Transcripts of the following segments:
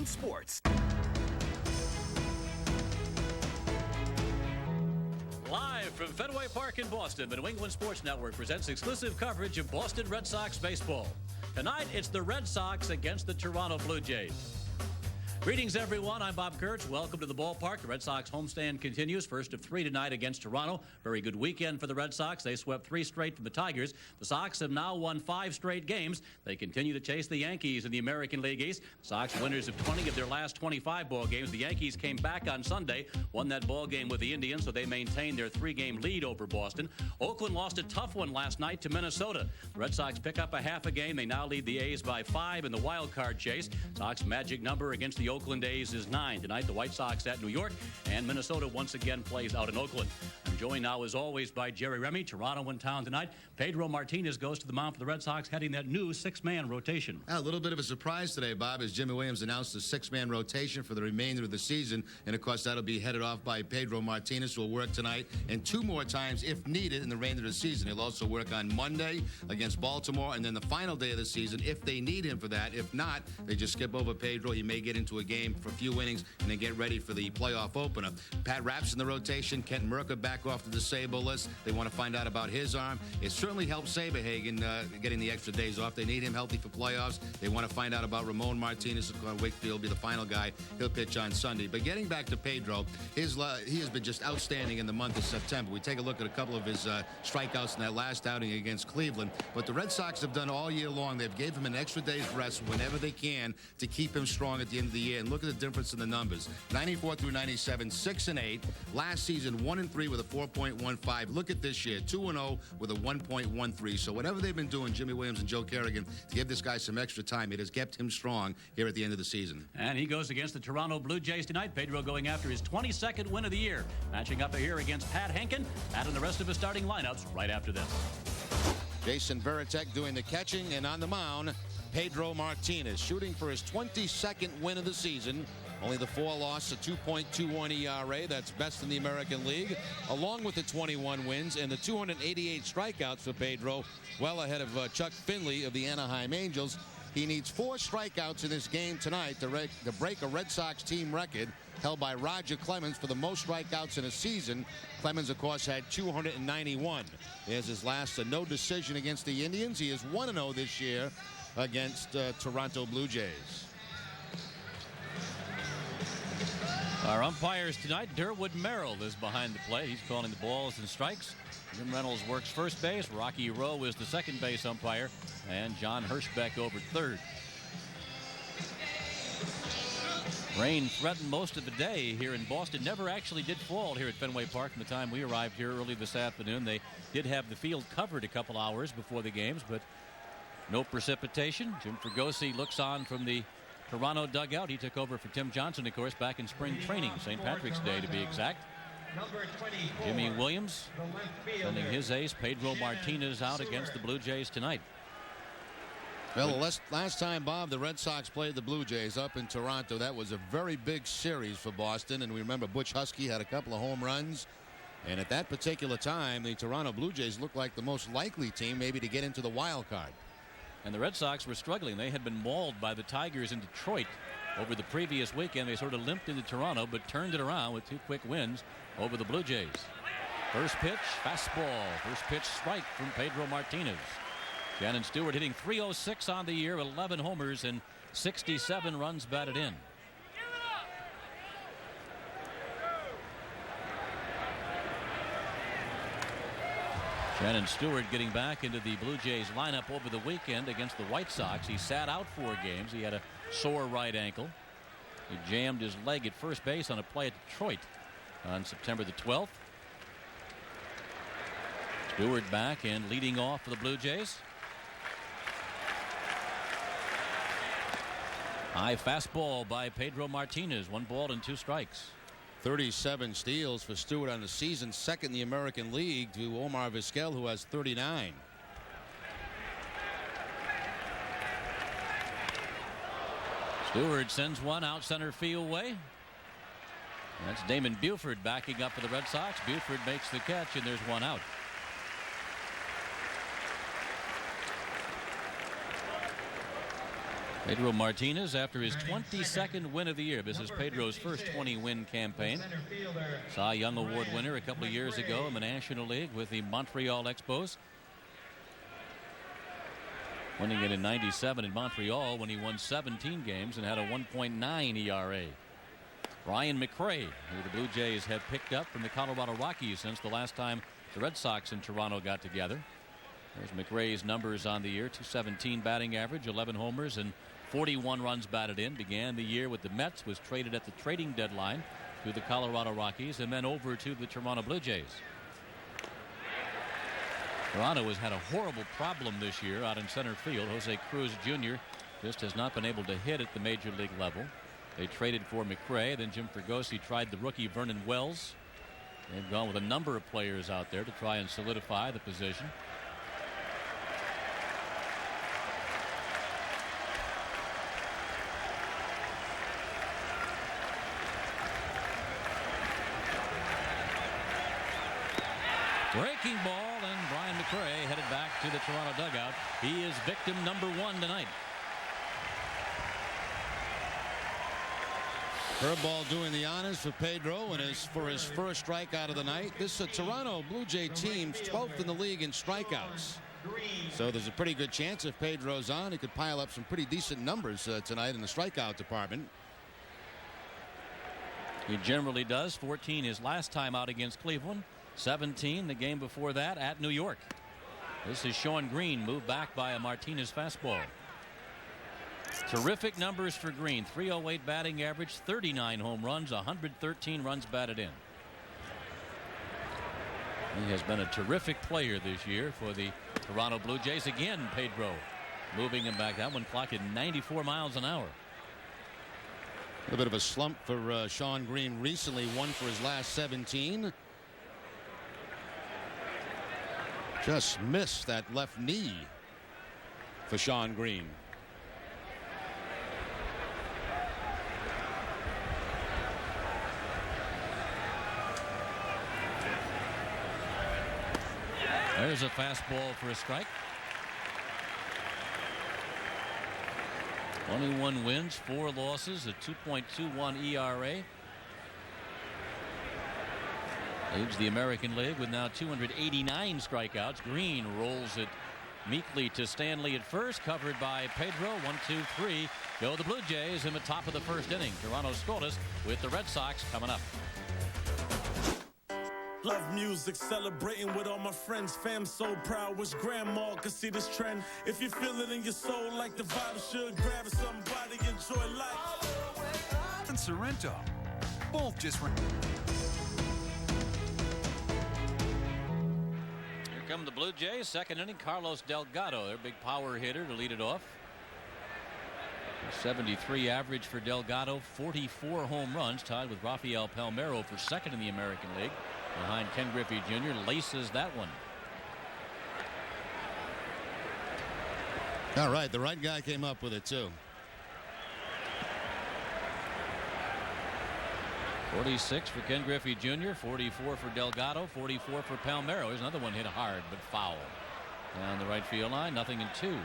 Sports. Live from Fenway Park in Boston, the New England Sports Network presents exclusive coverage of Boston Red Sox baseball. Tonight, it's the Red Sox against the Toronto Blue Jays. Greetings, everyone. I'm Bob Kurtz. Welcome to the ballpark. The Red Sox homestand continues. First of 3 tonight against Toronto. Very good weekend for the Red Sox. They swept 3 straight from the Tigers. The Sox have now won 5 straight games. They continue to chase the Yankees in the American League East. The Sox winners of 20 of their last 25 ball games. The Yankees came back on Sunday, won that ball game with the Indians, so they maintained their 3-game lead over Boston. Oakland lost a tough one last night to Minnesota. The Red Sox pick up a half a game. They now lead the A's by 5 in the wild card chase. Sox magic number against the Oakland A's is 9. Tonight, the White Sox at New York, and Minnesota once again plays out in Oakland. I'm joined now, as always, by Jerry Remy. Toronto in town tonight. Pedro Martinez goes to the mound for the Red Sox, heading that new 6-man rotation. A little bit of a surprise today, Bob, as Jimmy Williams announced a 6-man rotation for the remainder of the season. And, of course, that'll be headed off by Pedro Martinez, who will work tonight and 2 more times, if needed, in the remainder of the season. He'll also work on Monday against Baltimore, and then the final day of the season, if they need him for that. If not, they just skip over Pedro. He may get into a game for a few innings and then get ready for the playoff opener. Pat Rapp's in the rotation. Kent Merker back off the disabled list. They want to find out about his arm. It certainly helps Saberhagen getting the extra days off. They need him healthy for playoffs. They want to find out about Ramon Martinez. Wakefield will be the final guy. He'll pitch on Sunday. But getting back to Pedro, he has been just outstanding in the month of September. We take a look at a couple of his strikeouts in that last outing against Cleveland. But the Red Sox have done all year long. They've gave him an extra day's rest whenever they can to keep him strong at the end of the year. And look at the difference in the numbers. 94 through 97, 6-8. Last season, 1-3 with a 4.15. Look at this year, 2-0 with a 1.13. So whatever they've been doing, Jimmy Williams and Joe Kerrigan, to give this guy some extra time, it has kept him strong here at the end of the season. And he goes against the Toronto Blue Jays tonight. Pedro going after his 22nd win of the year. Matching up here against Pat Henkin. Pat and the rest of his starting lineups right after this. Jason Varitek doing the catching, and on the mound, Pedro Martinez, shooting for his 22nd win of the season. Only the 4 loss, a 2.21 ERA. That's best in the American League, along with the 21 wins and the 288 strikeouts for Pedro, well ahead of Chuck Finley of the Anaheim Angels. He needs 4 strikeouts in this game tonight to break a Red Sox team record held by Roger Clemens for the most strikeouts in a season. Clemens, of course, had 291. There's his last no decision against the Indians. He is 1-0 this year against Toronto Blue Jays. Our umpires tonight, Durwood Merrill is behind the plate. He's calling the balls and strikes. Jim Reynolds works first base. Rocky Rowe is the second base umpire. And John Hirschbeck over third. Rain threatened most of the day here in Boston. Never actually did fall here at Fenway Park from the time we arrived here early this afternoon. They did have the field covered a couple hours before the games, but no precipitation. Jim Fregosi looks on from the Toronto dugout. He took over for Tim Johnson, of course, back in spring training, St. Patrick's Day to be exact. Jimmy Williams sending his ace, Pedro Martinez, out against the Blue Jays tonight. Well, the last time, Bob, the Red Sox played the Blue Jays up in Toronto, that was a very big series for Boston. And we remember Butch Husky had a couple of home runs. And at that particular time, the Toronto Blue Jays looked like the most likely team maybe to get into the wild card. And the Red Sox were struggling. They had been mauled by the Tigers in Detroit over the previous weekend. They sort of limped into Toronto, but turned it around with 2 quick wins over the Blue Jays. First pitch, fastball. First pitch, strike from Pedro Martinez. Shannon Stewart hitting .306 on the year, 11 homers and 67 runs batted in. Shannon Stewart getting back into the Blue Jays lineup over the weekend against the White Sox. He sat out 4 games. He had a sore right ankle. He jammed his leg at first base on a play at Detroit on September the 12th. Stewart back and leading off for the Blue Jays. High fastball by Pedro Martinez. 1 ball and 2 strikes. 37 steals for Stewart on the season, second in the American League to Omar Vizquel, who has 39. Stewart sends one out center field way. That's Damon Buford backing up for the Red Sox. Buford makes the catch, and there's 1 out. Pedro Martinez, after his 22nd win of the year. This is Pedro's first 20-win campaign. Cy Young Award winner a couple of years ago in the National League with the Montreal Expos. Winning it in '97 in Montreal when he won 17 games and had a 1.9 ERA. Brian McRae, who the Blue Jays have picked up from the Colorado Rockies since the last time the Red Sox and Toronto got together. There's McRae's numbers on the year: .217 batting average, 11 homers, and 41 runs batted in. Began the year with the Mets, was traded at the trading deadline to the Colorado Rockies, and then over to the Toronto Blue Jays. Toronto has had a horrible problem this year out in center field. Jose Cruz Jr. just has not been able to hit at the major league level. They traded for McRae. Then Jim Fregosi tried the rookie Vernon Wells. They've gone with a number of players out there to try and solidify the position. Breaking ball, and Brian McRae headed back to the Toronto dugout. He is victim number 1 tonight. Curveball doing the honors for Pedro, and for his first strikeout of the night. This Toronto Blue Jay team's 12th in the league in strikeouts. So there's a pretty good chance if Pedro's on, he could pile up some pretty decent numbers tonight in the strikeout department. He generally does. 14 his last time out against Cleveland. 17 the game before that at New York. This is Sean Green, moved back by a Martinez fastball. Terrific numbers for Green. .308 batting average, 39 home runs, 113 runs batted in. He has been a terrific player this year for the Toronto Blue Jays. Again, Pedro moving him back. That one clocked at 94 miles an hour. A little bit of a slump for Sean Green recently. 1 for his last 17. Just missed that left knee for Sean Green. There's a fastball for a strike. 21 wins, 4 losses, a 2.21 ERA. Leads the American League with now 289 strikeouts. Green rolls it meekly to Stanley at first, covered by Pedro. 1-2-3 go the Blue Jays in the top of the first inning. Toronto scoreless with the Red Sox coming up. Love music, celebrating with all my friends. Fam so proud, wish grandma could see this trend. If you feel it in your soul like the vibe should, grab somebody, enjoy life. And Sorrento both just went. Here come the Blue Jays. Second inning, Carlos Delgado, their big power hitter, to lead it off. 73 average for Delgado, 44 home runs, tied with Rafael Palmeiro for second in the American League. Behind Ken Griffey Jr. laces that one. All right, the right guy came up with it too. 46 for Ken Griffey Jr., 44 for Delgado, 44 for Palmeiro. Here's another one hit hard but foul. Down the right field line, 0-2.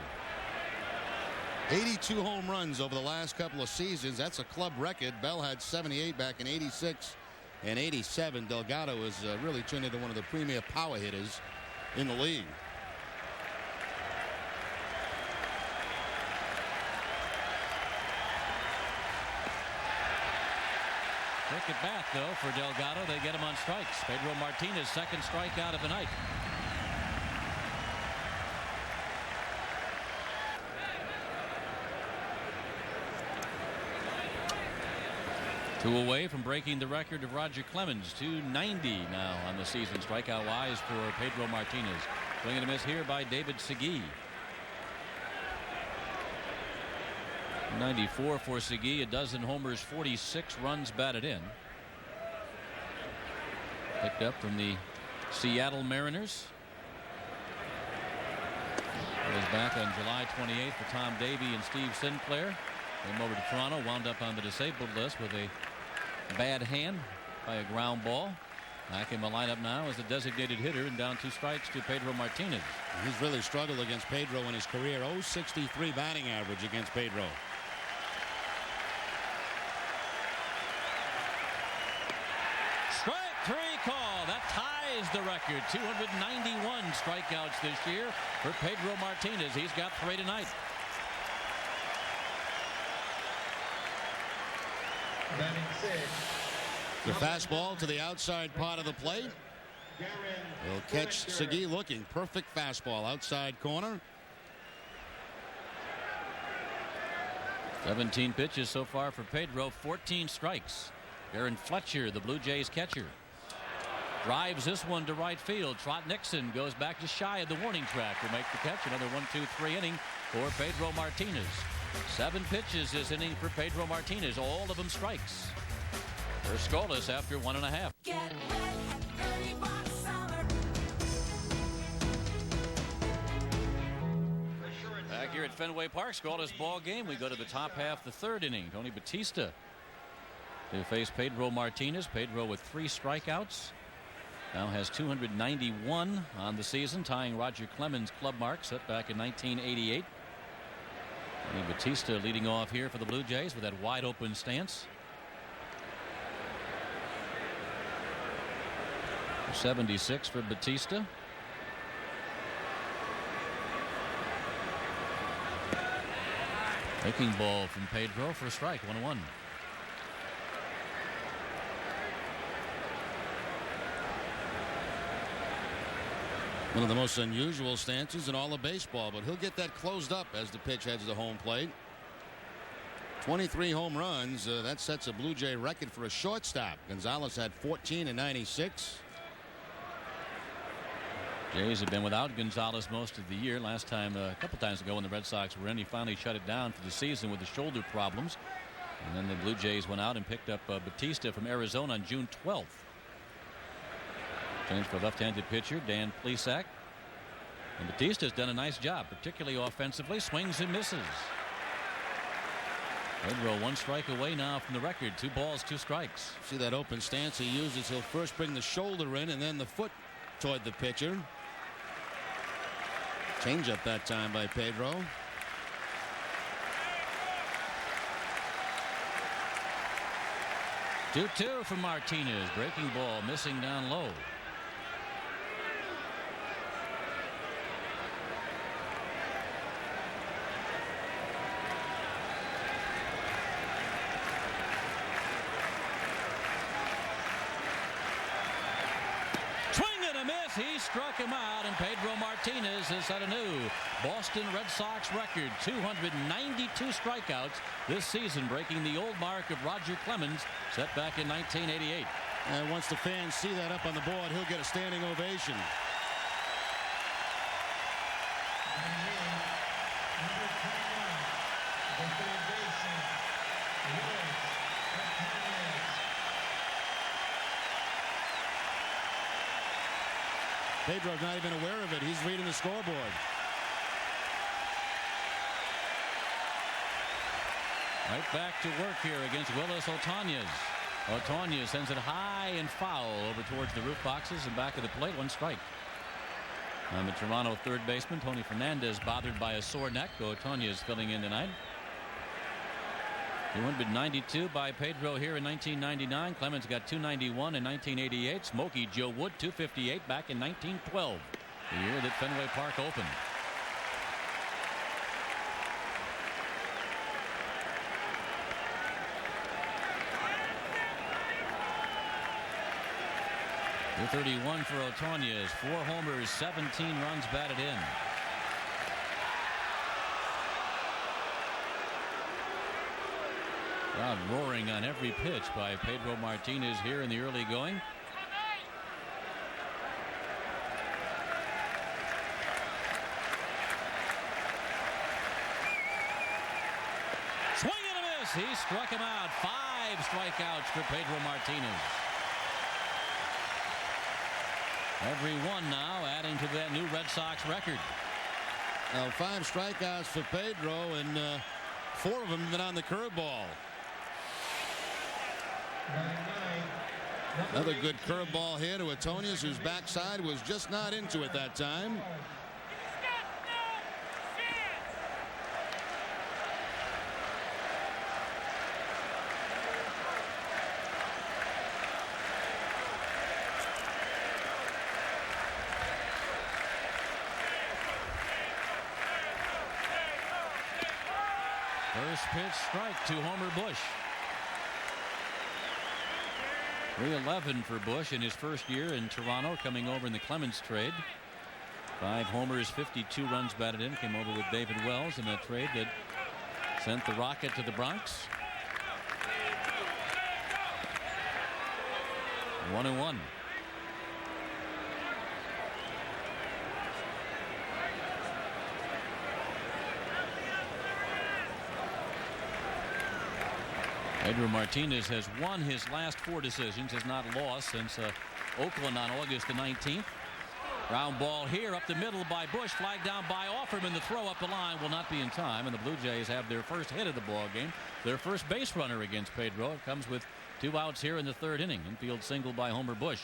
82 home runs over the last couple of seasons. That's a club record. Bell had 78 back in '86 and '87. Delgado has really turned into one of the premier power hitters in the league. Quick at bat, though, for Delgado. They get him on strikes. Pedro Martinez, second strikeout of the night. Two away from breaking the record of Roger Clemens. 290 now on the season strikeout wise for Pedro Martinez. Swing and a miss here by David Segui. 94 for Segui, a dozen homers, 46 runs batted in. Picked up from the Seattle Mariners. He was back on July 28th for Tom Davey and Steve Sinclair. Came over to Toronto, wound up on the disabled list with a bad hand by a ground ball. Back in the lineup now as a designated hitter and down 2 strikes to Pedro Martinez. He's really struggled against Pedro in his career. .063 batting average against Pedro. 3 call. That ties the record. 291 strikeouts this year for Pedro Martinez. He's got 3 tonight. The fastball to the outside part of the plate. Will catch Segui looking. Perfect fastball outside corner. 17 pitches so far for Pedro, 14 strikes. Aaron Fletcher, the Blue Jays catcher, drives this one to right field. Trot Nixon goes back just shy of the warning track to make the catch. Another 1-2-3 inning for Pedro Martinez. 7 pitches this inning for Pedro Martinez, all of them strikes. They're scoreless after 1.5. Get wet at Ernie Box Summer. Back here at Fenway Park, scoreless ball game. We go to the top half, the 3rd inning. Tony Batista to face Pedro Martinez. Pedro with 3 strikeouts. Now has 291 on the season, tying Roger Clemens' club mark set back in 1988. Tony Batista leading off here for the Blue Jays with that wide open stance. 76 for Batista. Breaking ball from Pedro for a strike. 1-1. One of the most unusual stances in all of baseball, but he'll get that closed up as the pitch heads to home plate. 23 home runs. That sets a Blue Jay record for a shortstop. Gonzalez had 14 in '96. Jays have been without Gonzalez most of the year. Last time, a couple times ago when the Red Sox were in, he finally shut it down for the season with the shoulder problems. And then the Blue Jays went out and picked up Batista from Arizona on June 12th. Change for left-handed pitcher Dan Plesac. And Batista's done a nice job, particularly offensively. Swings and misses. Pedro 1 strike away now from the record. 2 balls, 2 strikes. See that open stance he uses. He'll first bring the shoulder in and then the foot toward the pitcher. Changeup that time by Pedro. Two from Martinez. Breaking ball missing down low. He struck him out, and Pedro Martinez has set a new Boston Red Sox record. 292 strikeouts this season, breaking the old mark of Roger Clemens set back in 1988. And once the fans see that up on the board, he'll get a standing ovation. Pedro's not even aware of it. He's reading the scoreboard. Right back to work here against Willis Otañez. Otañez sends it high and foul over towards the roof boxes and back of the plate. 1 strike. On the Toronto third baseman, Tony Fernandez, bothered by a sore neck. Otañez filling in tonight. 292 by Pedro here in 1999. Clemens got 291 in 1988. Smokey Joe Wood 258 back in 1912, the year that Fenway Park opened. .231 for Otañez. 4 homers, 17 runs batted in. Crowd roaring on every pitch by Pedro Martinez here in the early going. Swing and a miss. He struck him out. 5 strikeouts for Pedro Martinez. Every one now adding to that new Red Sox record. Now 5 strikeouts for Pedro, and 4 of them have been on the curveball. Another good curveball here to Otañez, whose backside was just not into it that time. First pitch strike to Homer Bush. 311 for Bush in his first year in Toronto, coming over in the Clemens trade. 5 homers, 52 runs batted in. Came over with David Wells in that trade that sent the Rocket to the Bronx. 1-1. Pedro Martinez has won his last 4 decisions, has not lost since Oakland on August the 19th. Ground ball here up the middle by Bush, flagged down by Offerman. The throw up the line will not be in time, and the Blue Jays have their first hit of the ball game. Their first base runner against Pedro. It comes with 2 outs here in the 3rd inning. Infield single by Homer Bush.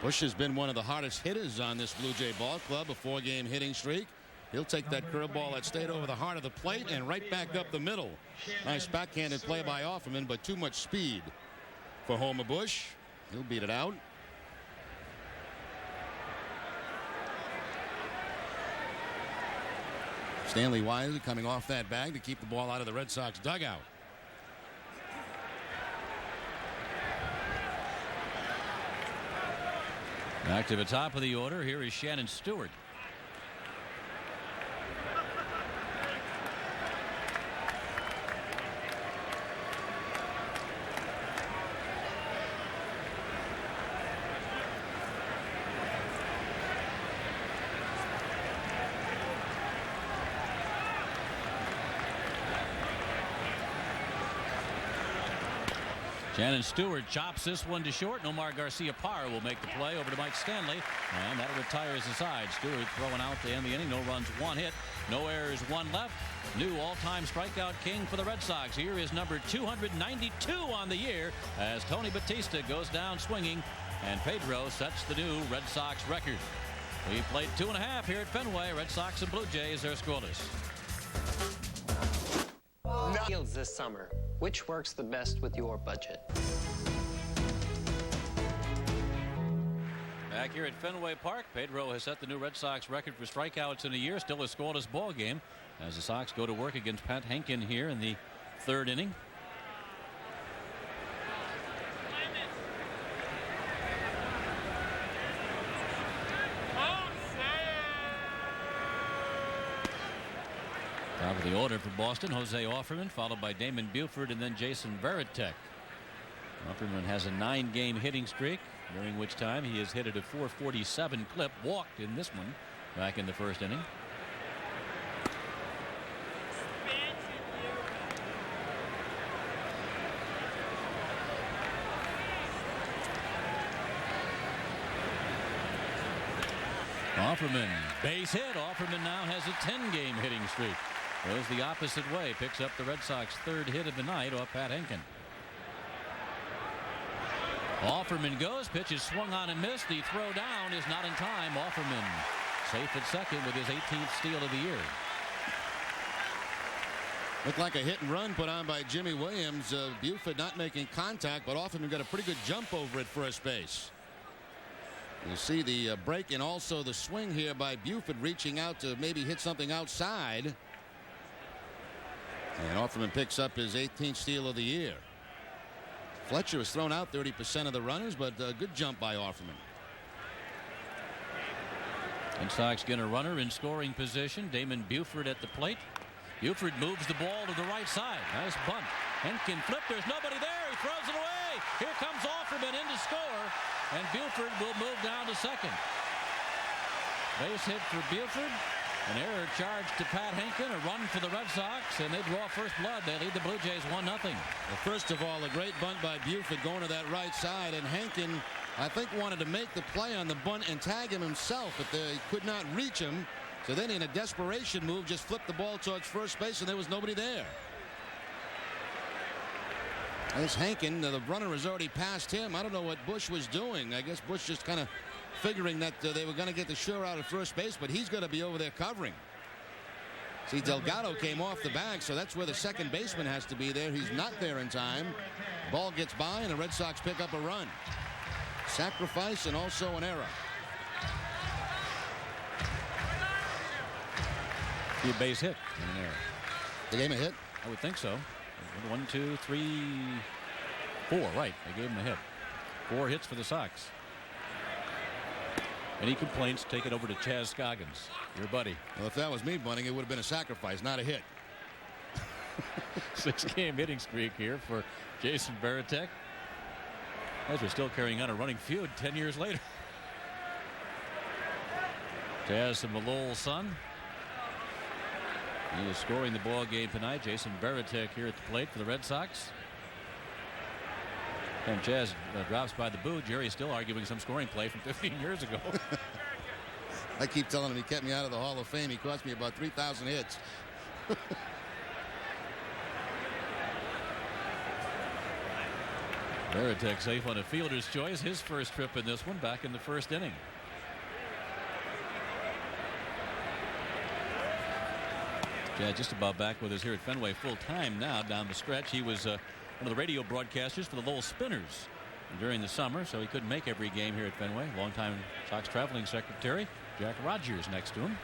Bush has been one of the hardest hitters on this Blue Jay ball club. A 4-game hitting streak. He'll take that curveball that stayed over the heart of the plate and right back up the middle. Nice backhanded play by Offerman, but too much speed for Homer Bush. He'll beat it out. Stanley Wisely coming off that bag to keep the ball out of the Red Sox dugout. Back to the top of the order. Here is Shannon Stewart. Shannon Stewart chops this one to short. Nomar Garcia-Parra will make the play over to Mike Stanley, and that retires the side. Stewart throwing out to end the inning. No runs, 1 hit, no errors, 1 left. New all-time strikeout king for the Red Sox. Here is number 292 on the year as Tony Batista goes down swinging, and Pedro sets the new Red Sox record. We played 2.5 here at Fenway. Red Sox and Blue Jays are scoreless. Fields this summer. Which works the best with your budget? Back here at Fenway Park, Pedro has set the new Red Sox record for strikeouts in a year. Still a scoreless ball game as the Sox go to work against Pat Henkin here in the 3rd inning. Top of the order for Boston, Jose Offerman, followed by Damon Buford and then Jason Varitek. Offerman has a 9-game hitting streak, during which time he has hit at a .447 clip, walked in this one back in the 1st inning. Offerman, base hit. Offerman now has a 10-game hitting streak. Goes the opposite way, picks up the Red Sox 3rd hit of the night off Pat Henkin. Offerman goes, pitch is swung on and missed. The throw down is not in time. Offerman safe at second with his 18th steal of the year. Looked like a hit and run put on by Jimmy Williams. Buford not making contact, but Offerman got a pretty good jump over at first base. You see the break and also the swing here by Buford reaching out to maybe hit something outside. And Offerman picks up his 18th steal of the year. Fletcher has thrown out 30% of the runners, but a good jump by Offerman. Red Sox get a runner in scoring position. Damon Buford at the plate. Buford moves the ball to the right side. Nice bunt. Henkin flip. There's nobody there. He throws it away. Here comes Offerman in to score. And Buford will move down to second. Base hit for Buford. An error charged to Pat Henkin. A run for the Red Sox. And they draw first blood. They lead the Blue Jays 1-0. Well, first of all, a great bunt by Buford going to that right side. And Henkin, I think, wanted to make the play on the bunt and tag him himself. But they could not reach him. So then in a desperation move, just flipped the ball towards first base. And there was nobody there. This Henkin, the runner has already passed him. I don't know what Bush was doing. I guess Bush just kind of figuring that they were going to get the sure out at first base, but he's going to be over there covering. See, Delgado came off the bag, so that's where the second baseman has to be there. He's not there in time. Ball gets by, and the Red Sox pick up a run. Sacrifice and also an error. Base hit and an error. They gave him a hit? I would think so. 1, 2, 3, 4. Right. They gave him a hit. 4 hits for the Sox. Any complaints, take it over to Chaz Scoggins, your buddy. Well, if that was me, Bunning, it would have been a sacrifice, not a hit. 6-game hitting streak here for Jason Varitek. As we're still carrying on a running feud 10 years later. Chaz and Malol's son. He is scoring the ball game tonight. Jason Varitek here at the plate for the Red Sox. And Chaz drops by the booth. Jerry's still arguing some scoring play from 15 years ago. I keep telling him he kept me out of the Hall of Fame. He cost me about 3,000 hits. Varitek safe on a fielder's choice. His first trip in this one back in the first inning. Yeah, just about back with us here at Fenway full time now down the stretch. He was one of the radio broadcasters for the Lowell Spinners during the summer, so he couldn't make every game here at Fenway. Longtime Sox traveling secretary Jack Rogers next to him.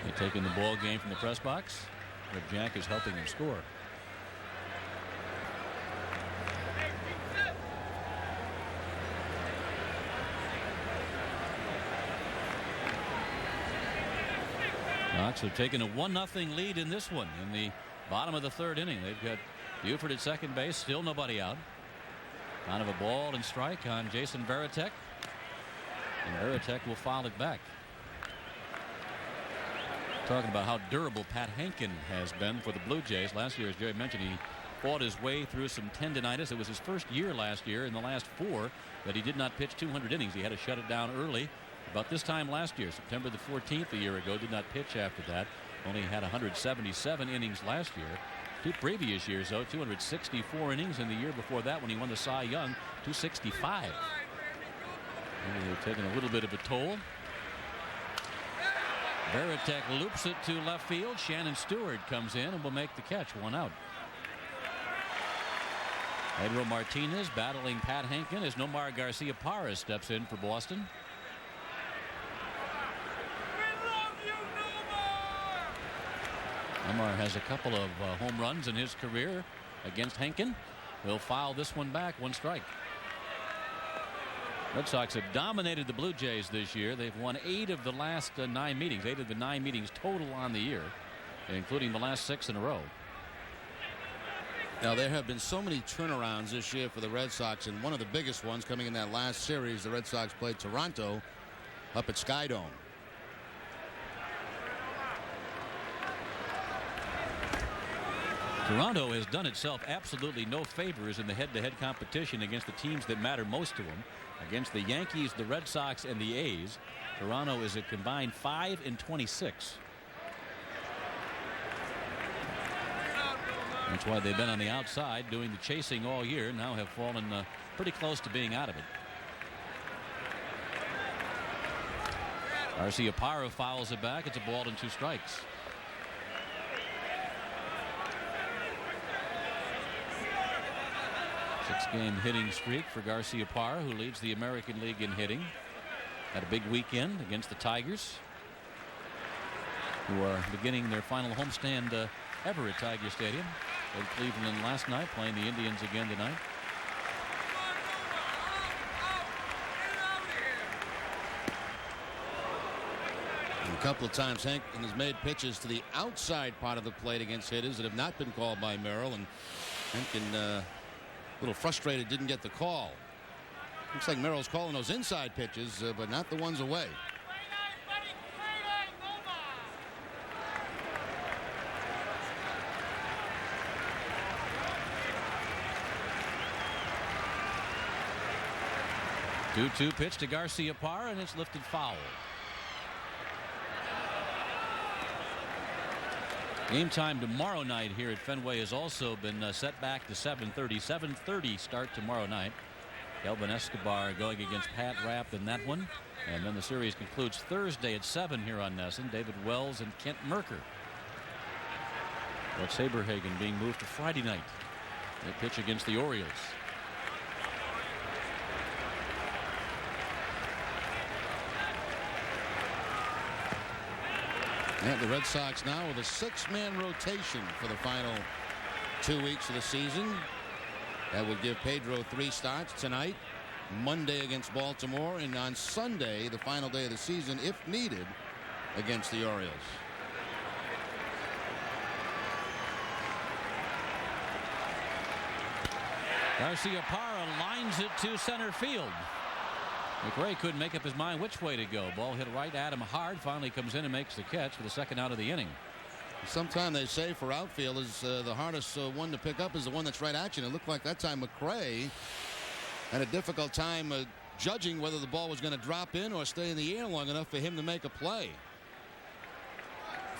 They're taking the ball game from the press box, where Jack is helping him score. Sox have taken a 1-0 lead in this one in the bottom of the third inning. They've got Buford at second base, still nobody out. Kind of a ball and strike on Jason Varitek, and Varitek will foul it back. Talking about how durable Pat Hankin has been for the Blue Jays. Last year, as Jerry mentioned, he fought his way through some tendinitis. It was his first year last year in the last 4 that he did not pitch 200 innings. He had to shut it down early. About this time last year, September the 14th a year ago, did not pitch after that. Only had 177 innings last year. 2 previous years, though, 264 innings. In the year before that, when he won the Cy Young, 265. Maybe they're taking a little bit of a toll. Varitek loops it to left field. Shannon Stewart comes in and will make the catch. 1 out. Pedro Martinez battling Pat Hankin as Nomar Garcia-Parra steps in for Boston. Nomar has a couple of home runs in his career against Hankin. He'll foul this one back, 1 strike. Red Sox have dominated the Blue Jays this year. They've won 8 of the last 9 meetings. 8 of the 9 meetings total on the year, including the last 6 in a row. Now, there have been so many turnarounds this year for the Red Sox, and one of the biggest ones coming in that last series, the Red Sox played Toronto up at Skydome. Toronto has done itself absolutely no favors in the head-to-head competition against the teams that matter most to them. Against the Yankees, the Red Sox, and the A's, Toronto is a combined 5-26. That's why they've been on the outside doing the chasing all year. Now have fallen pretty close to being out of it. Garcia-Parra fouls it back. It's a ball and 2 strikes. Six-game hitting streak for Garcia-Parra, who leads the American League in hitting. Had a big weekend against the Tigers, who are beginning their final homestand ever at Tiger Stadium. Played Cleveland last night, playing the Indians again tonight. And a couple of times Hankin has made pitches to the outside part of the plate against hitters that have not been called by Merrill, and Hankin a little frustrated didn't get the call. Looks like Merrill's calling those inside pitches, but not the ones away. Two-2 pitch to Garcia-Parra, and it's lifted foul. Game time tomorrow night here at Fenway has also been set back to 7:30. 7:30 start tomorrow night. Kelvin Escobar going against Pat Rapp in that one. And then the series concludes Thursday at 7 here on NESN. David Wells and Kent Merker. But Saberhagen being moved to Friday night. They pitch against the Orioles. And the Red Sox now with a 6-man rotation for the final 2 weeks of the season. That would give Pedro 3 starts tonight, Monday against Baltimore, and on Sunday, the final day of the season, if needed, against the Orioles. Garcia Parra lines it to center field. McRae couldn't make up his mind which way to go. Ball hit right at him hard. Finally comes in and makes the catch for the second out of the inning. Sometimes they say for outfielders, the hardest one to pick up is the one that's right at you. And it looked like that time McRae had a difficult time judging whether the ball was going to drop in or stay in the air long enough for him to make a play.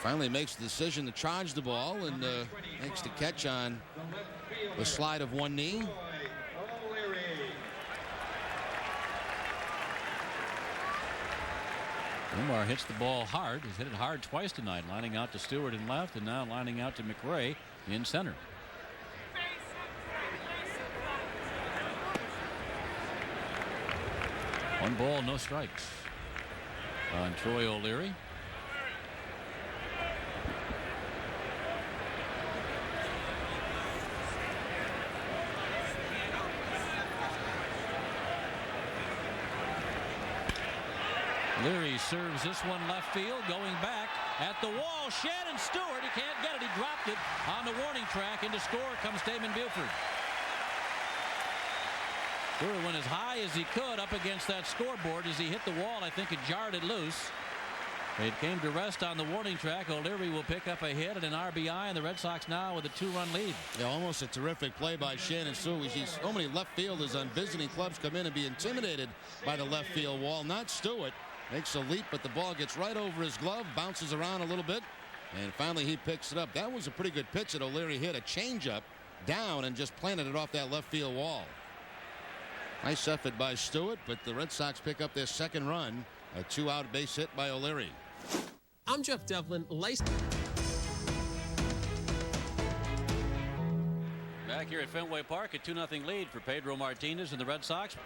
Finally makes the decision to charge the ball and makes the catch on the slide of one knee. Umar hits the ball hard. He's hit it hard twice tonight, lining out to Stewart in left and now lining out to McRae in center. One ball, no strikes on Troy O'Leary. Leary serves this one left field, going back at the wall. Shannon Stewart, he can't get it. He dropped it on the warning track. Into score comes Damon Buford. Stewart went as high as he could up against that scoreboard. As he hit the wall, I think it jarred it loose. It came to rest on the warning track. O'Leary will pick up a hit and an RBI, and the Red Sox now with a 2-run lead. Yeah, almost a terrific play by Shannon Stewart. We see so many left fielders on visiting clubs come in and be intimidated by the left field wall. Not Stewart. Makes a leap, but the ball gets right over his glove, bounces around a little bit, and finally he picks it up. That was a pretty good pitch that O'Leary hit, a changeup down and just planted it off that left field wall. Nice effort by Stewart, but the Red Sox pick up their second run, a 2-out base hit by O'Leary. I'm Jeff Devlin. Back here at Fenway Park, a 2-0 lead for Pedro Martinez and the Red Sox.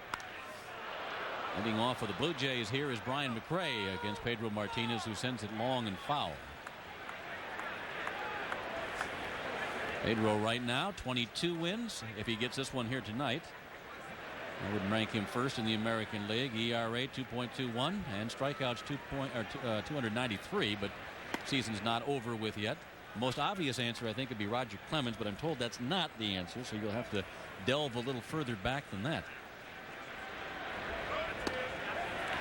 Leading off for the Blue Jays here is Brian McRae against Pedro Martinez, who sends it long and foul. Pedro right now 22 wins. If he gets this one here tonight, I would rank him first in the American League. ERA 2.21 and strikeouts 293, but season's not over with yet. The most obvious answer I think would be Roger Clemens, but I'm told that's not the answer, so you'll have to delve a little further back than that.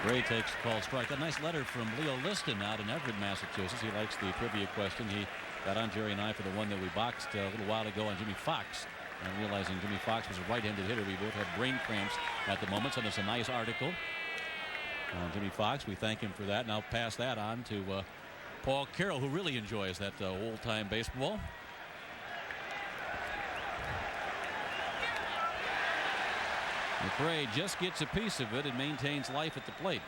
Gray takes the called strike. A nice letter from Leo Liston out in Everett, Massachusetts. He likes the trivia question. He got on Jerry and I for the one that we boxed a little while ago on Jimmy Fox. And realizing Jimmy Fox was a right-handed hitter, we both have brain cramps at the moment. So there's a nice article on Jimmy Fox. We thank him for that. And I'll pass that on to Paul Carroll, who really enjoys that old-time baseball. McRae just gets a piece of it and maintains life at the plate.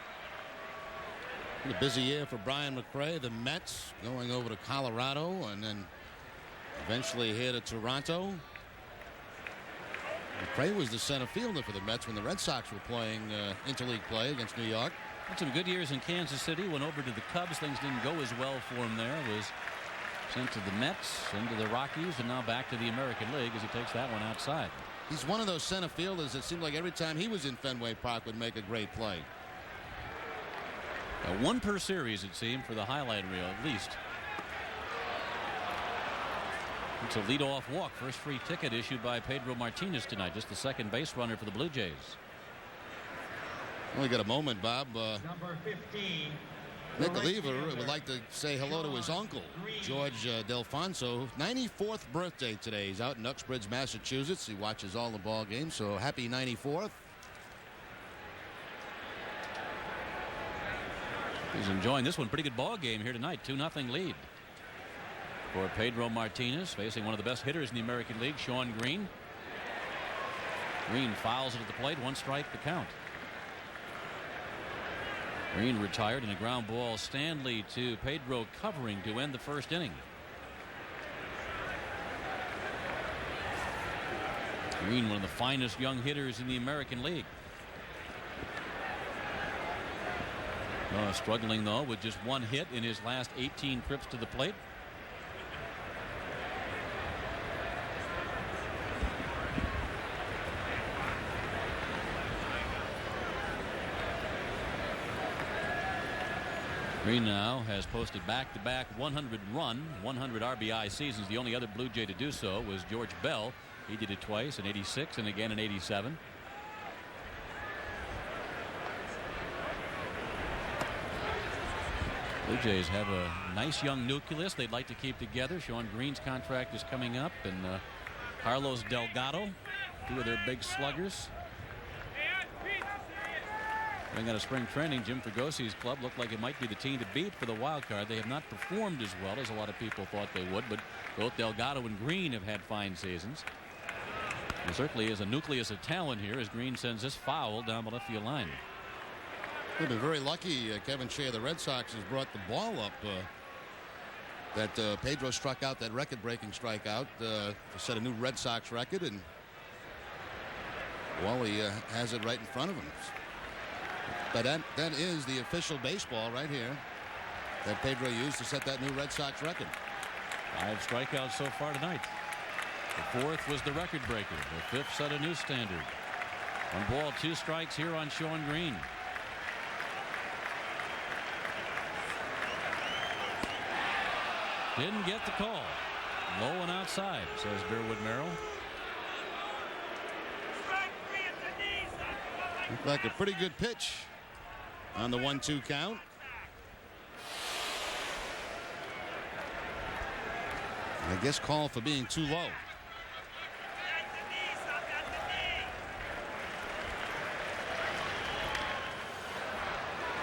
A busy year for Brian McRae. The Mets going over to Colorado and then eventually here to Toronto. McRae was the center fielder for the Mets when the Red Sox were playing interleague play against New York. Had some good years in Kansas City. Went over to the Cubs. Things didn't go as well for him there. Was sent to the Mets, into the Rockies, and now back to the American League as he takes that one outside. He's one of those center fielders that seemed like every time he was in Fenway Park would make a great play. One per series, it seemed, for the highlight reel, at least. It's a leadoff walk. First free ticket issued by Pedro Martinez tonight. Just the second base runner for the Blue Jays. Only got a moment, Bob. Number 15. Nick Lever would like to say hello to his uncle, George Delfonso. 94th birthday today. He's out in Uxbridge, Massachusetts. He watches all the ball games, so happy 94th. He's enjoying this one. Pretty good ball game here tonight. 2-0 lead for Pedro Martinez, facing one of the best hitters in the American League, Sean Green. Green fouls it at the plate. 1 strike the count. Green retired in a ground ball. Stanley to Pedro covering to end the first inning. Green, one of the finest young hitters in the American League. Struggling, though, with just one hit in his last 18 trips to the plate. Green now has posted back-to-back 100-run, 100 RBI seasons. The only other Blue Jay to do so was George Bell. He did it twice in '86 and again in '87. Blue Jays have a nice young nucleus they'd like to keep together. Sean Green's contract is coming up, and Carlos Delgado, two of their big sluggers. Coming out of spring training, Jim Fragosi's club looked like it might be the team to beat for the wild card. They have not performed as well as a lot of people thought they would, but both Delgado and Green have had fine seasons. There certainly is a nucleus of talent here as Green sends this foul down the left field line. They've been very lucky. Kevin Shea of the Red Sox has brought the ball up. That Pedro struck out that record-breaking strikeout to set a new Red Sox record, and Wally has it right in front of him. But that is the official baseball right here that Pedro used to set that new Red Sox record. 5 strikeouts so far tonight. The 4th was the record breaker. The 5th set a new standard. 1 ball, 2 strikes here on Sean Green. Didn't get the call. Low and outside, says Beerwood Merrill. Looked like a pretty good pitch on the 1-2 count. I guess call for being too low.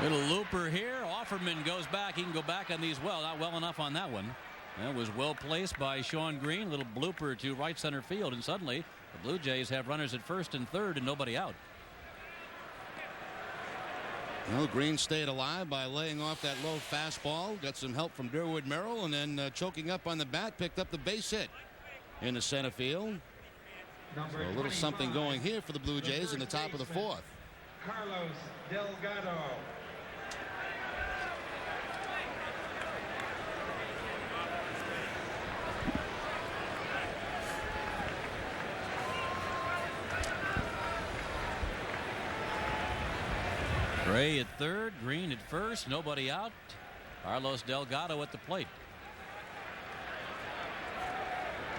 Little looper here. Offerman goes back. He can go back on these well. Not well enough on that one. That was well placed by Sean Green. Little blooper to right center field, and suddenly the Blue Jays have runners at first and third and nobody out. Well, Green stayed alive by laying off that low fastball. Got some help from Beerwood Merrill, and then choking up on the bat, picked up the base hit in the center field. So a little something going here for the Blue Jays in the top of the 4th. Carlos Delgado. Gray at third, Green at first, nobody out. Carlos Delgado at the plate.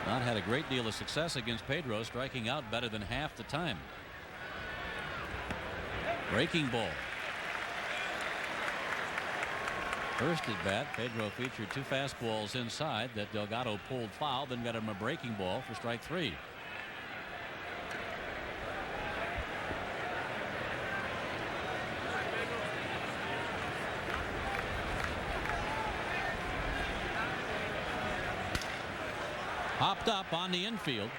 Not had a great deal of success against Pedro, striking out better than half the time. Breaking ball. First at bat, Pedro featured 2 fastballs inside that Delgado pulled foul, then got him a breaking ball for strike 3. Popped up on the infield.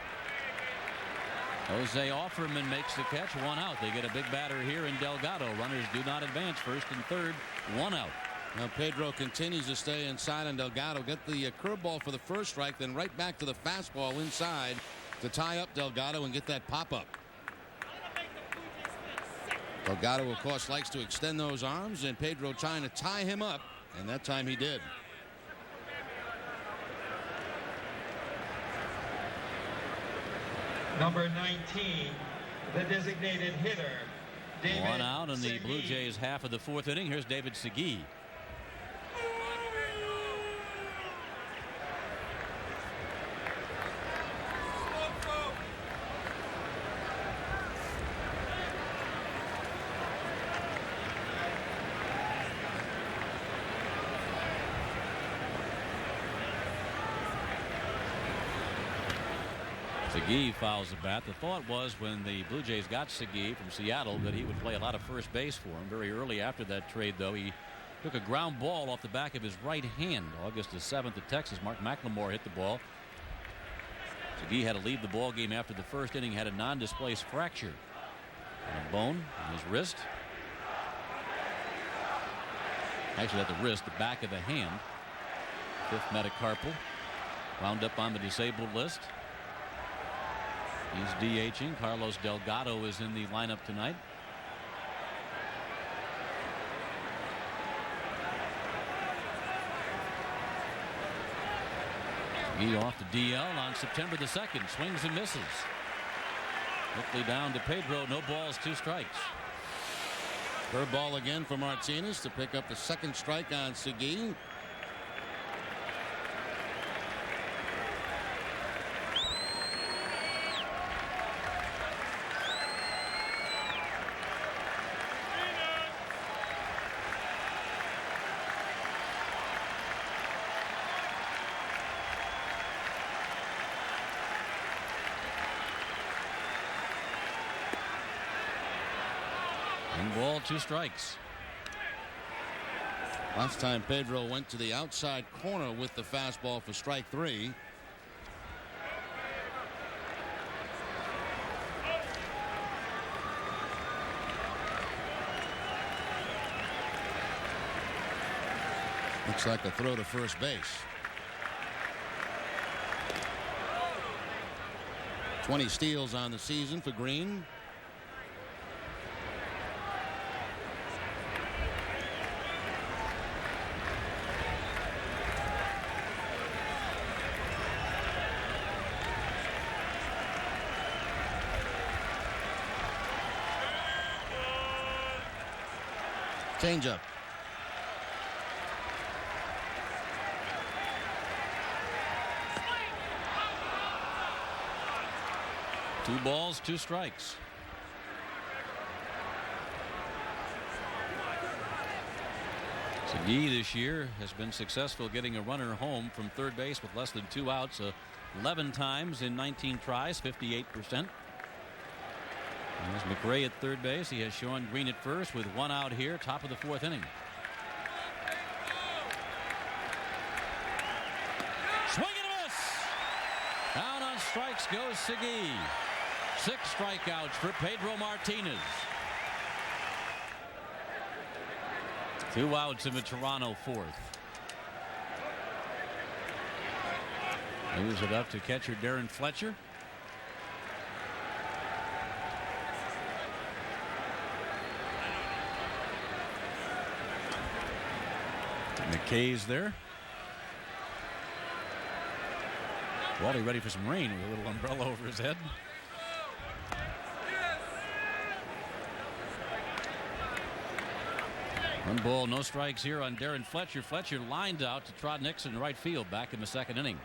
Jose Offerman makes the catch. 1 out. They get a big batter here in Delgado. Runners do not advance. First and third. 1 out. Now Pedro continues to stay inside on Delgado. Get the curveball for the first strike, then right back to the fastball inside to tie up Delgado and get that pop-up. Delgado, of course, likes to extend those arms, and Pedro trying to tie him up, and that time he did. Number 19, the designated hitter, David 1 out in the Segui. Blue Jays half of the 4th inning. Here's David Segui. Segui fouls the bat. The thought was when the Blue Jays got Segui from Seattle that he would play a lot of first base for him. Very early after that trade, though, he took a ground ball off the back of his right hand. August the 7th at Texas. Mark McLemore hit the ball. Segui had to leave the ball game after the first inning. Had a non-displaced fracture on a bone in his wrist. Actually, at the wrist, the back of the hand. 5th metacarpal. Wound up on the disabled list. He's DHing. Carlos Delgado is in the lineup tonight. He off the DL on September the 2nd. Swings and misses. Quickly down to Pedro. No balls, 2 strikes. Curveball again for Martinez to pick up the 2nd strike on Segui. Ball, 2 strikes. Last time Pedro went to the outside corner with the fastball for strike 3. Looks like a throw to first base. 20 steals on the season for Green. Changeup. Two balls, 2 strikes. Segui this year has been successful getting a runner home from third base with less than 2 outs 11 times in 19 tries, 58%. There's McRae at third base. He has Sean Green at first with 1 out here, top of the 4th inning. Swing and a miss. Down on strikes goes Segui. 6 strikeouts for Pedro Martinez. 2 outs in the Toronto 4th. Moves it up to catcher Darren Fletcher. McKay's there. Wally ready for some rain with a little umbrella over his head. One ball, no strikes here on Darren Fletcher. Fletcher lined out to Trot Nixon right field back in the 2nd inning.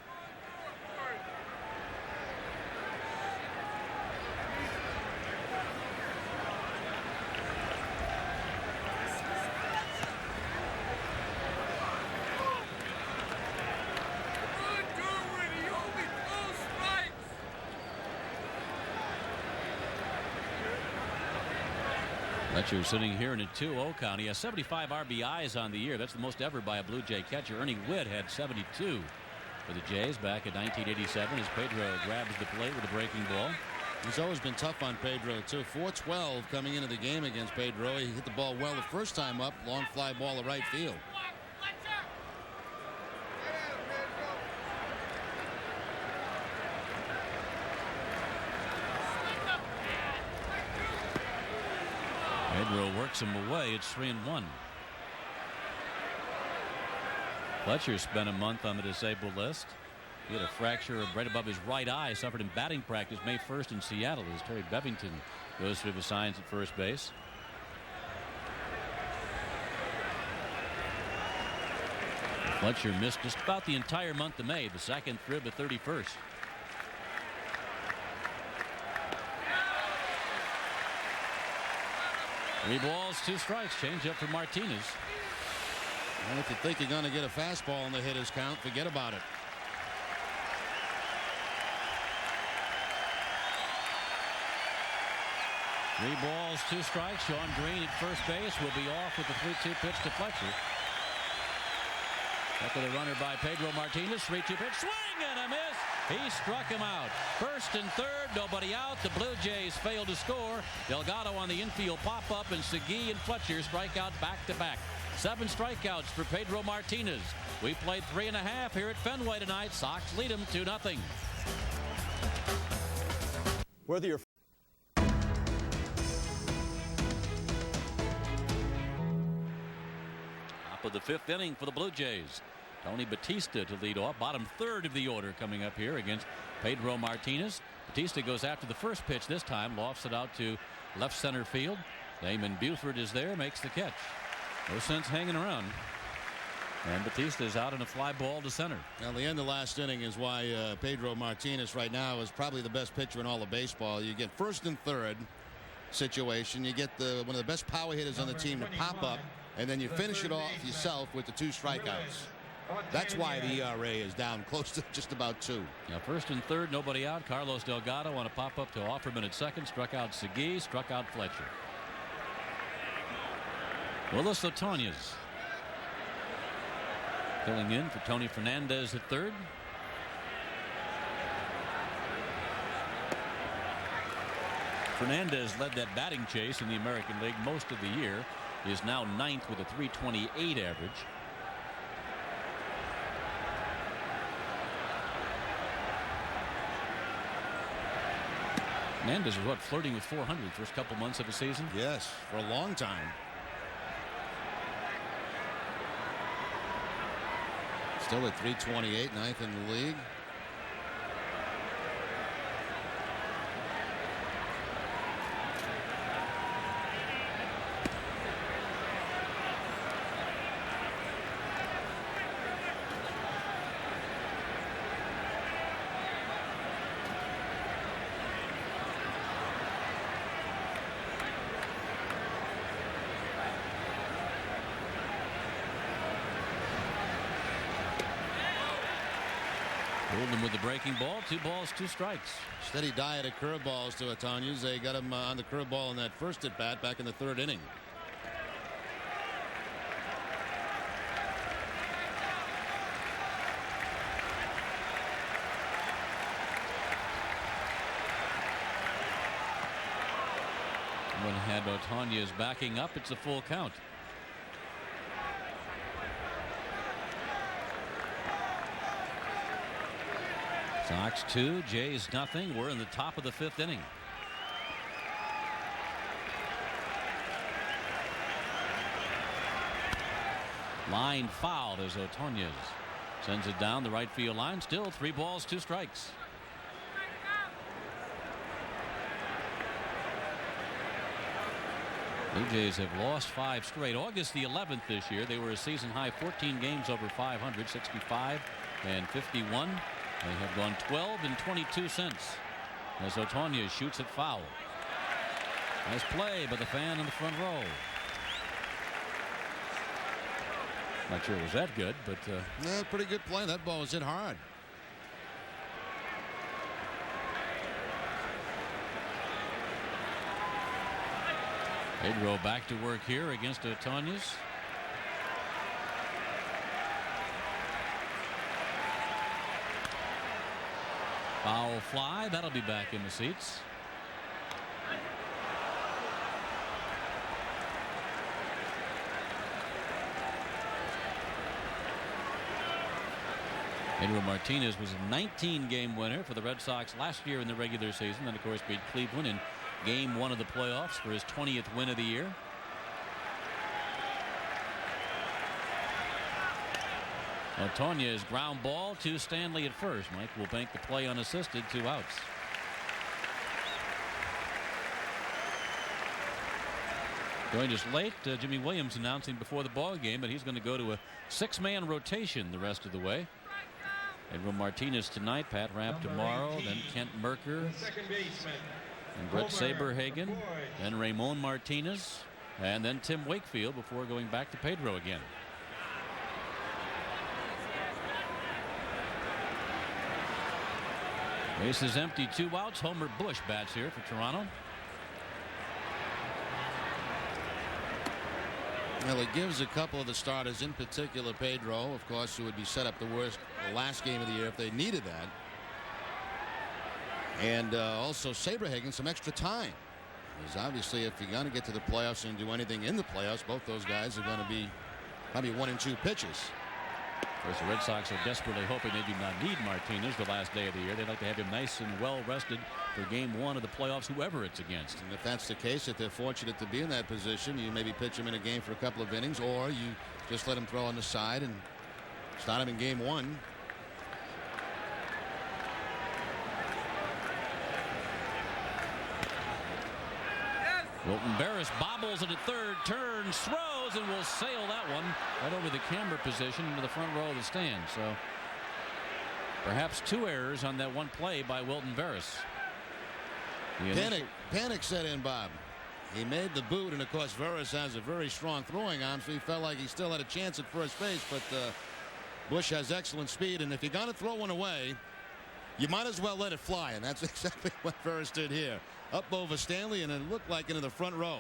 Fletcher sitting here in a 2-0 count. He has 75 RBIs on the year. That's the most ever by a Blue Jay catcher. Ernie Witt had 72 for the Jays back in 1987 as Pedro grabs the plate with a breaking ball. He's always been tough on Pedro, too. 4-12 coming into the game against Pedro. He hit the ball well the first time up. Long fly ball to right field. Pedro works him away. It's 3-1. Fletcher spent a month on the disabled list. He had a fracture right above his right eye, suffered in batting practice May 1st in Seattle as Terry Bevington goes through the signs at first base. Fletcher missed just about the entire month of May, the 2nd through the 31st. Three balls, 2 strikes. Change up for Martinez. And if you think you're going to get a fastball in the hitter's count, forget about it. Three balls, 2 strikes. Sean Green at first base will be off with the 3-2 pitch to Fletcher. After the runner by Pedro Martinez. 3-2 pitch. Swing and a miss. He struck him out. First and third, nobody out. The Blue Jays fail to score. Delgado on the infield pop-up, and Segui and Fletcher strike out back-to-back. 7 strikeouts for Pedro Martinez. We played 3.5 here at Fenway tonight. Sox lead them 2-0. Whether you're Top of the 5th inning for the Blue Jays. Tony Batista to lead off. Bottom third of the order coming up here against Pedro Martinez. Batista goes after the first pitch this time. Lofts it out to left center field. Damon Buford is there. Makes the catch. No sense hanging around. And Batista is out in a fly ball to center. Now, the end of last inning is why Pedro Martinez right now is probably the best pitcher in all of baseball. You get first and third situation. You get one of the best power hitters on the team to pop up, and then you finish it off yourself with the 2 strikeouts. That's why the ERA is down close to just about 2. Now, first and third, nobody out. Carlos Delgado on a pop up to Offerman at second. Struck out Segui, struck out Fletcher. Willis Otoñez filling in for Tony Fernandez at third. Fernandez led that batting chase in the American League most of the year. He is now 9th with a .328 average. Fernandez was flirting with 400 first couple months of the season. Yes, for a long time. Still at .328, 9th in the league. Golden with the breaking ball. 2 balls, 2 strikes. Steady diet of curveballs to Otoñez. They got him on the curveball in that first at bat back in the 3rd inning. When had Otoñez backing up, it's a full count. Sox 2, Jays nothing. We're in the top of the 5th inning. Line fouled as Otoñez sends it down the right field line. Still 3 balls, 2 strikes. Blue Jays have lost 5 straight. August the 11th this year. They were a season high 14 games over 500, 65 and 51. They have gone 12 and 22 since as Otoñez shoots it foul. Nice play by the fan in the front row. Not sure it was that good, but yeah, pretty good play. That ball was hit hard. Pedro back to work here against Otoñez. Foul fly. That'll be back in the seats. Pedro Martinez was a 19-game winner for the Red Sox last year in the regular season. Then, of course, beat Cleveland in Game 1 of the playoffs for his 20th win of the year. Otoñez ground ball to Stanley at first. Mike will bank the play unassisted, 2 outs. Joined us late. Jimmy Williams announcing before the ball game that he's going to go to a 6-man rotation the rest of the way. Pedro Martinez tonight, Pat Rapp tomorrow, then Kent Merker, and Brett Saberhagen, then Ramon Martinez, and then Tim Wakefield before going back to Pedro again. Base is empty, 2 outs. Homer Bush bats here for Toronto. Well, it gives a couple of the starters, in particular Pedro, of course, who would be set up the last game of the year if they needed that. And also Saberhagen some extra time. Because obviously if you're going to get to the playoffs and do anything in the playoffs, both those guys are going to be probably 1 and 2 pitches. Of course, the Red Sox are desperately hoping they do not need Martinez the last day of the year. They'd like to have him nice and well rested for Game 1 of the playoffs, whoever it's against. And if that's the case, if they're fortunate to be in that position, you maybe pitch him in a game for a couple of innings, or you just let him throw on the side and Start him in game 1. Wilton Barris bobbles it at third, turns, throws, and will sail that one right over the camera position into the front row of the stand. So perhaps 2 errors on that one play by Wilton Barris. Panic set in, Bob. He made the boot, and of course Veras has a very strong throwing arm, so he felt like he still had a chance at first base. But Bush has excellent speed, and if you're going to throw one away, you might as well let it fly, and that's exactly what Veras did here. Up over Stanley, and it looked like into the front row.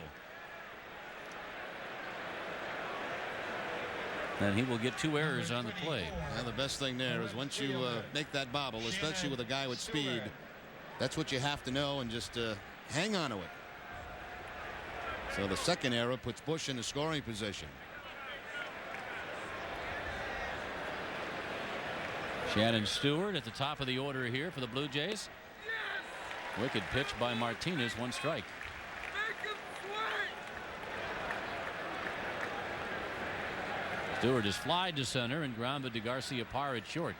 And he will get 2 errors on the play. And the best thing there is once you make that bobble, especially with a guy with speed, that's what you have to know, and just hang on to it. So the second error puts Bush in the scoring position. Shannon Stewart at the top of the order here for the Blue Jays. Wicked pitch by Martinez, 1 strike. Stewart is flied to center and grounded to Garcia Parra at short.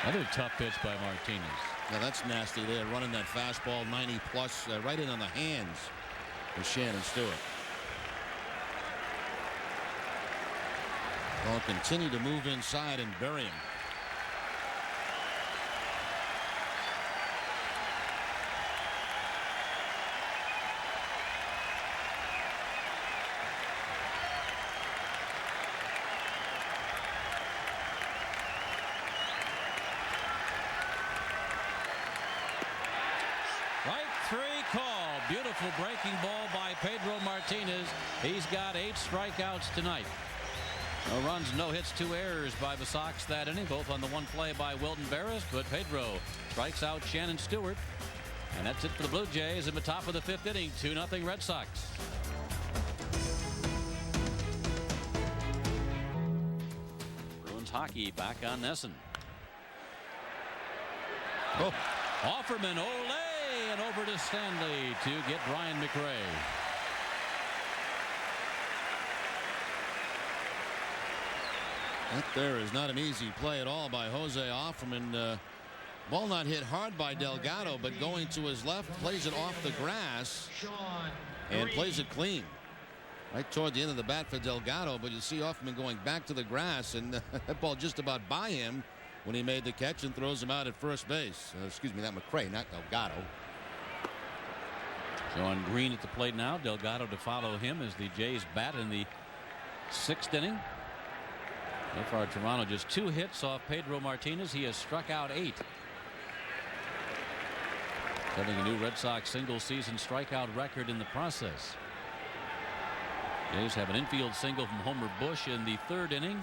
Another tough pitch by Martinez. Now that's nasty there, running that fastball 90 plus right in on the hands of Shannon Stewart. Ball continue to move inside and bury him. Beautiful breaking ball by Pedro Martinez. He's got 8 strikeouts tonight. No runs, no hits, 2 errors by the Sox that inning, both on the one play by Wilton Barris. But Pedro strikes out Shannon Stewart. And that's it for the Blue Jays in the top of the 5th inning. 2-0 Red Sox. Bruins hockey back on Nesson. Oh. Offerman, ole! And over to Stanley to get Brian McRae. That there is not an easy play at all by Jose Offerman. Ball not hit hard by Delgado, but going to his left, plays it off the grass and plays it clean. Right toward the end of the bat for Delgado, but you see Offerman going back to the grass, and that ball just about by him when he made the catch and throws him out at first base. Excuse me, that McRae, not Delgado. Sean Green at the plate now. Delgado to follow him as the Jays bat in the 6th inning. So far, Toronto just 2 hits off Pedro Martinez. He has struck out 8. Setting a new Red Sox single season strikeout record in the process. Jays have an infield single from Homer Bush in the 3rd inning.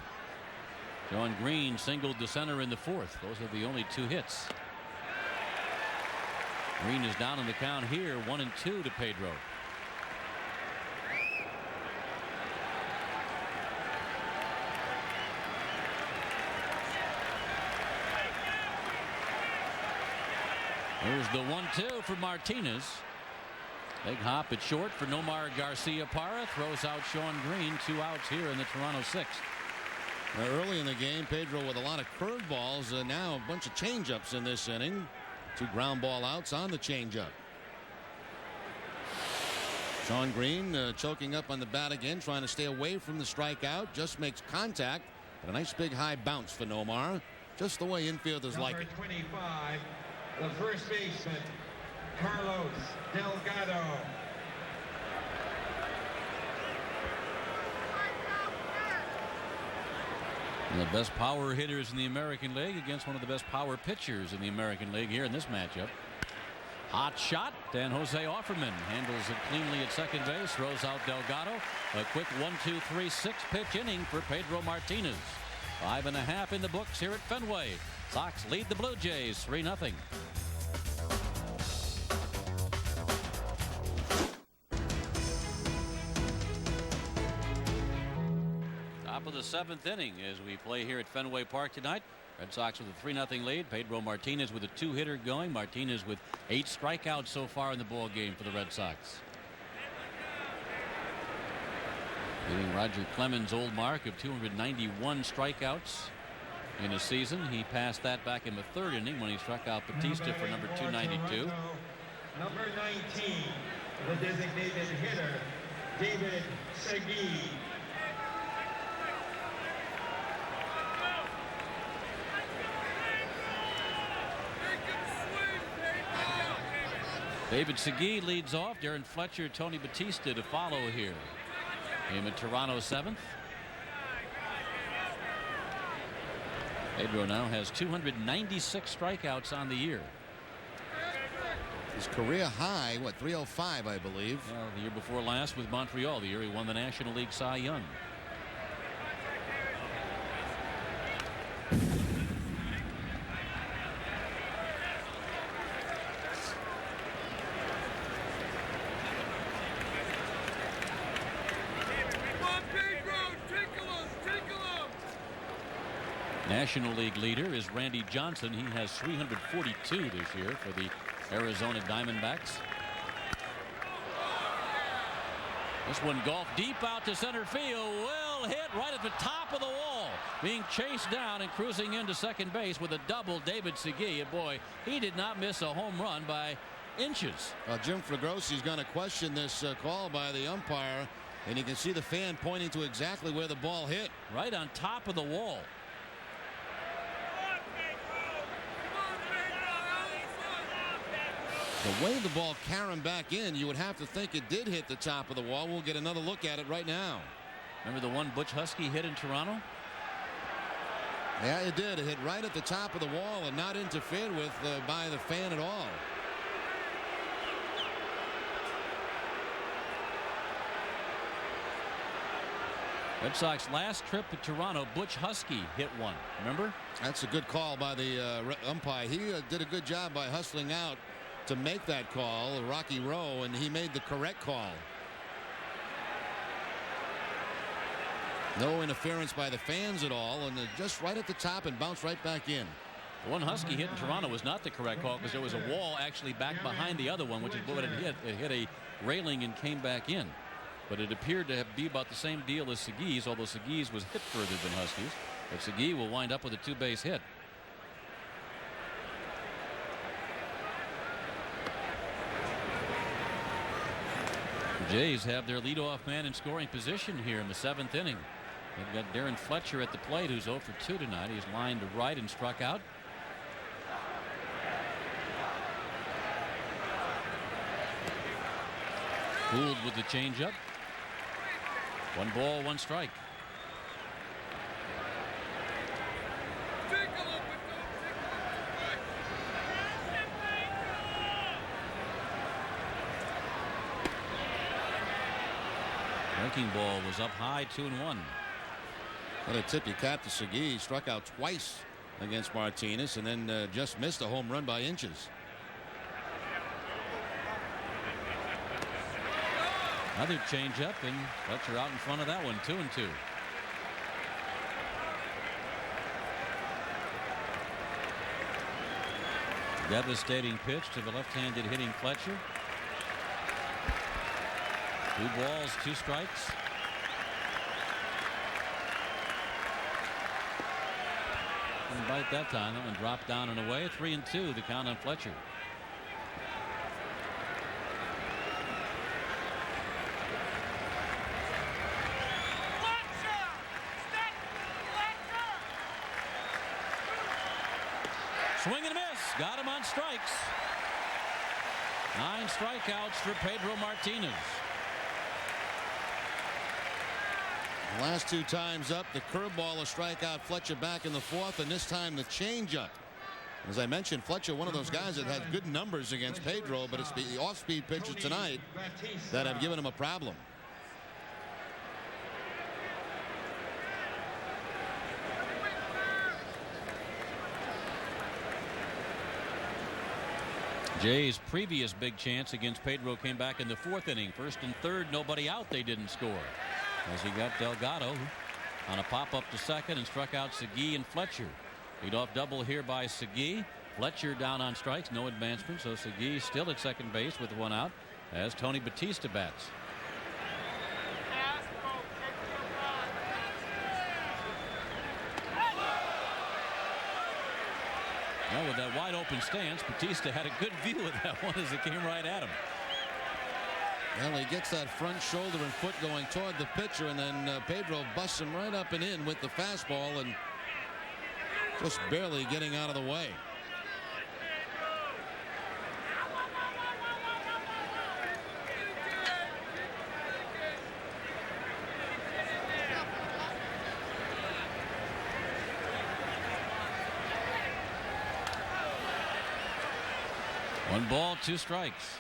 Sean Green singled to center in the 4th. Those are the only 2 hits. Green is down in the count here, 1-2 to Pedro. Here's the 1-2 for Martinez. Big hop at short for Nomar Garcia Parra. Throws out Sean Green. 2 outs here in the Toronto 6th. Early in the game, Pedro with a lot of curveballs. Now a bunch of changeups in this inning. 2 ground ball outs on the changeup. Sean Green choking up on the bat again, trying to stay away from the strikeout. Just makes contact, but a nice big high bounce for Nomar. Just the way infielders like it. Number 25, the first baseman, Carlos Delgado. One of the best power hitters in the American League against one of the best power pitchers in the American League here in this matchup. Hot shot, and Jose Offerman handles it cleanly at second base, throws out Delgado. A quick 1-2-3-6 pitch inning for Pedro Martinez. 5.5 in the books here at Fenway. Sox lead the Blue Jays 3-0. Top of the 7th inning as we play here at Fenway Park tonight. Red Sox with a 3-0 lead. Pedro Martinez with a 2-hitter going. Martinez with 8 strikeouts so far in the ball game for the Red Sox. Beating Roger Clemens' old mark of 291 strikeouts in a season. He passed that back in the 3rd inning when he struck out Batista for number 292. Number 19, the designated hitter, David Segui. David Segui leads off. Darren Fletcher, Tony Batista to follow here. Him at Toronto 7th. Pedro now has 296 strikeouts on the year. His career high, what, 305, I believe. Well, the year before last with Montreal, the year he won the National League Cy Young. National League leader is Randy Johnson. He has 342 this year for the Arizona Diamondbacks. This one golfed deep out to center field. Well hit right at the top of the wall. Being chased down and cruising into second base with a double, David Segui. And boy, he did not miss a home run by inches. Jim Fregrosi's going to question this call by the umpire. And you can see the fan pointing to exactly where the ball hit. Right on top of the wall. The way the ball carried back in, you would have to think it did hit the top of the wall. We'll get another look at it right now. Remember the one Butch Husky hit in Toronto? Yeah, it did. It hit right at the top of the wall and not interfered with by the fan at all. Red Sox last trip to Toronto, Butch Husky hit one. Remember? That's a good call by the umpire. He did a good job by hustling out to make that call, Rocky Rowe, and he made the correct call. No interference by the fans at all, and just right at the top and bounced right back in. The one Husky hit in Toronto was not the correct call because there was a wall actually back behind the other one, which is what it hit. It hit a railing and came back in. But it appeared to be about the same deal as Segui's, although Segui's was hit further than Husky's. But Segui will wind up with a 2-base hit. The Jays have their leadoff man in scoring position here in the 7th inning. They've got Darren Fletcher at the plate, who's 0 for 2 tonight. He's lined to right and struck out. Gould with the changeup. 1 ball, 1 strike. Breaking ball was up high, 2-1. What a tip your cap to Segui. He struck out twice against Martinez and then just missed a home run by inches. Another changeup, and Fletcher out in front of that one, 2-2. Devastating pitch to the left-handed hitting Fletcher. 2 balls, 2 strikes. Didn't bite that time. That one dropped down and away. 3-2, the count on Fletcher. Swing and a miss. Got him on strikes. 9 strikeouts for Pedro Martinez. The last 2 times up, the curveball will strike out Fletcher back in the 4th, and this time the changeup. As I mentioned, Fletcher, one of those guys that had good numbers against Pedro, but it's the off-speed pitches tonight that have given him a problem. Jay's previous big chance against Pedro came back in the 4th inning. 1st and 3rd, nobody out. They didn't score as he got Delgado on a pop up to second and struck out Segui and Fletcher. Leadoff double here by Segui. Fletcher down on strikes, no advancement, so Segui still at second base with one out as Tony Batista bats. Well, with that wide open stance, Batista had a good view of that one as it came right at him. Well, he gets that front shoulder and foot going toward the pitcher, and then Pedro busts him right up and in with the fastball and just barely getting out of the way. One ball, two strikes.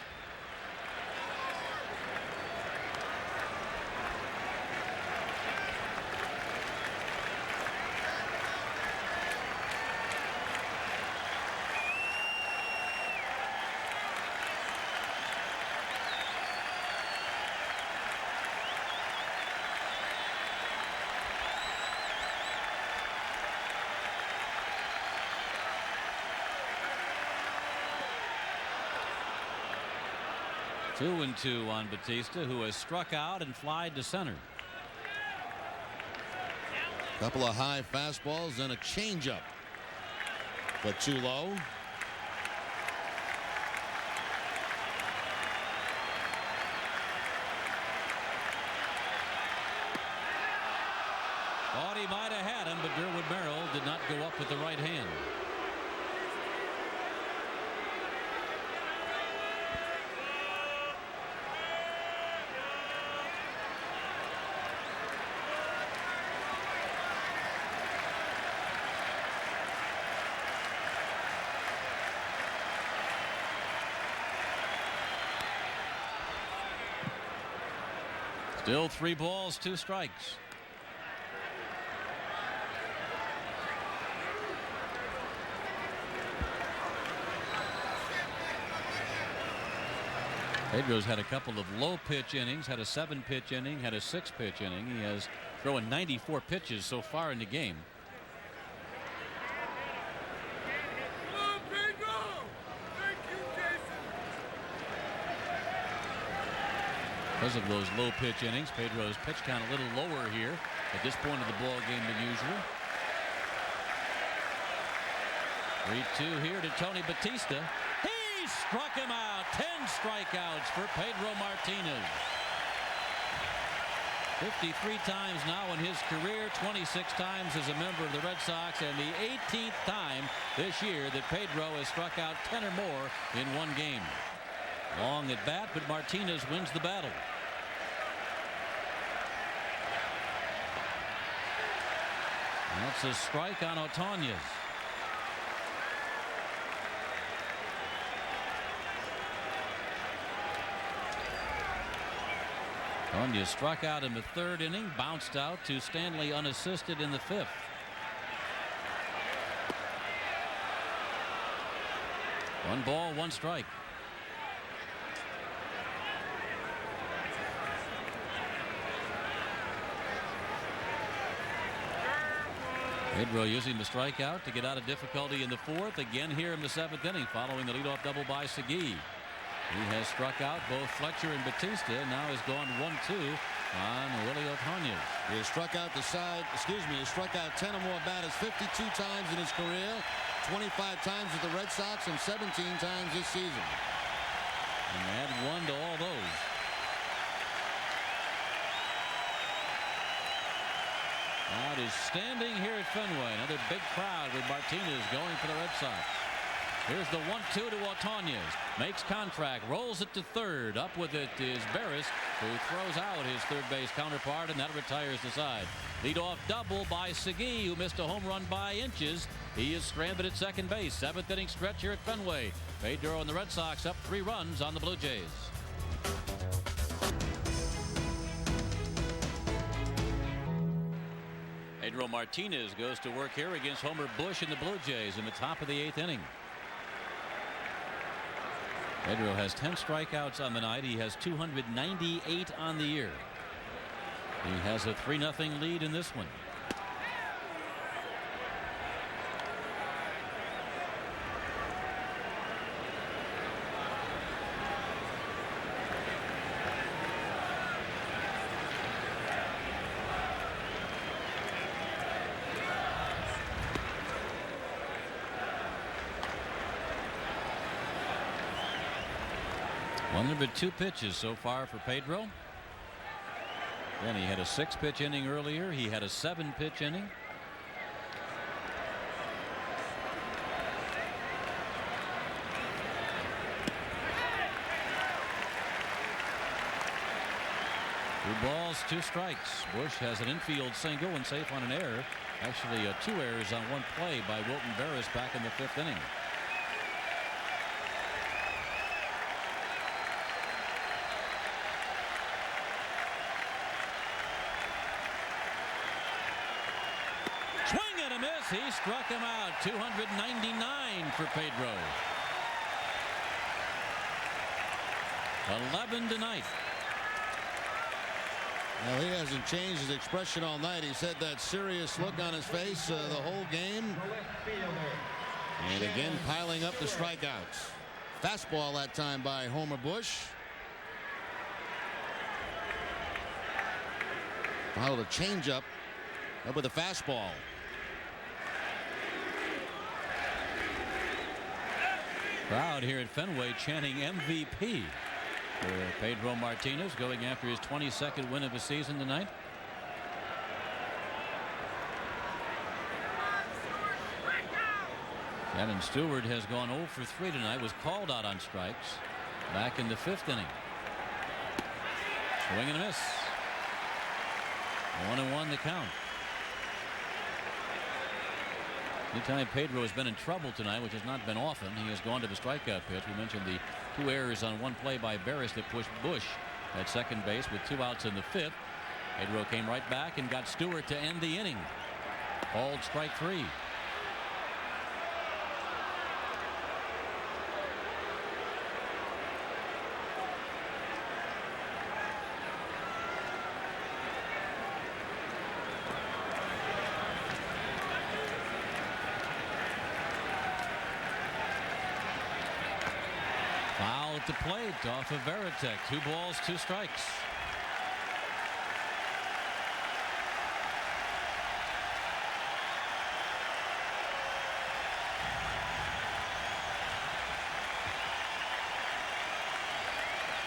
Two and two on Batista, who has struck out and flied to center. Couple of high fastballs and a changeup, but too low. Thought he might have had him, but Derwood Merrill did not go up with the right hand. Still 3 balls, 2 strikes. Pedro's had a couple of low pitch innings, had a 7-pitch inning, had a 6-pitch inning. He has thrown 94 pitches so far in the game. Because of those low pitch innings, Pedro's pitch count a little lower here at this point of the ball game than usual. 3-2 here to Tony Batista. He struck him out. 10 strikeouts for Pedro Martinez. 53 times now in his career, 26 times as a member of the Red Sox, and the 18th time this year that Pedro has struck out 10 or more in one game. Long at bat, but Martinez wins the battle. That's a strike on Otañez. Otañez struck out in the 3rd inning, bounced out to Stanley unassisted in the 5th. One ball, one strike. Pedro using the strikeout to get out of difficulty in the 4th. Again here in the 7th inning following the leadoff double by Segui. He has struck out both Fletcher and Batista. Now has gone 1-2 on Willie Otañez. He has struck out he struck out 10 or more batters 52 times in his career, 25 times with the Red Sox, and 17 times this season. And add 1 to all those. Crowd is standing here at Fenway. Another big crowd with Martinez going for the Red Sox. Here's the 1-2 to Otañez. Makes contact, rolls it to 3rd. Up with it is Barris, who throws out his 3rd base counterpart, and that retires the side. Leadoff double by Segui, who missed a home run by inches. He is stranded at 2nd base. 7th inning stretch here at Fenway. Pedro and the Red Sox up 3 runs on the Blue Jays. Pedro Martinez goes to work here against Homer Bush and the Blue Jays in the top of the 8th inning. Pedro has 10 strikeouts on the night. He has 298 on the year. He has a 3-0 lead in this one. Number 2 pitches so far for Pedro. Then he had a 6-pitch inning earlier. He had a 7-pitch inning. Two balls, 2 strikes. Bush has an infield single and safe on an error. Actually, 2 errors on 1 play by Wilton Barris back in the 5th inning. Swing and a miss. He struck him out. 299 for Pedro. 11 tonight. Well, he hasn't changed his expression all night. He's had that serious look on his face the whole game. And again, piling up the strikeouts. Fastball that time by Homer Bush. Followed a changeup up with a fastball. Crowd here at Fenway chanting MVP for Pedro Martinez, going after his 22nd win of the season tonight. Shannon Stewart has gone 0 for 3 tonight, was called out on strikes back in the 5th inning. Swing and a miss. 1-1 the count. Anytime Pedro has been in trouble tonight, which has not been often, he has gone to the strikeout pitch. We mentioned the 2 errors on 1 play by Barris that pushed Bush at second base with 2 outs in the 5th. Pedro came right back and got Stewart to end the inning. Called strike 3. At the plate off of Veritek. 2 balls, 2 strikes.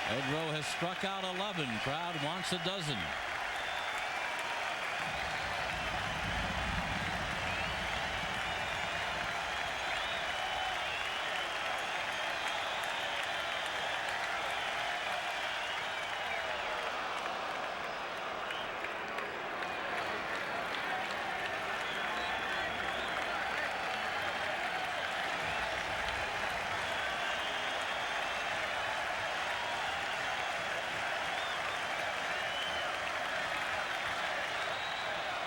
Pedro has struck out 11. Crowd wants a dozen.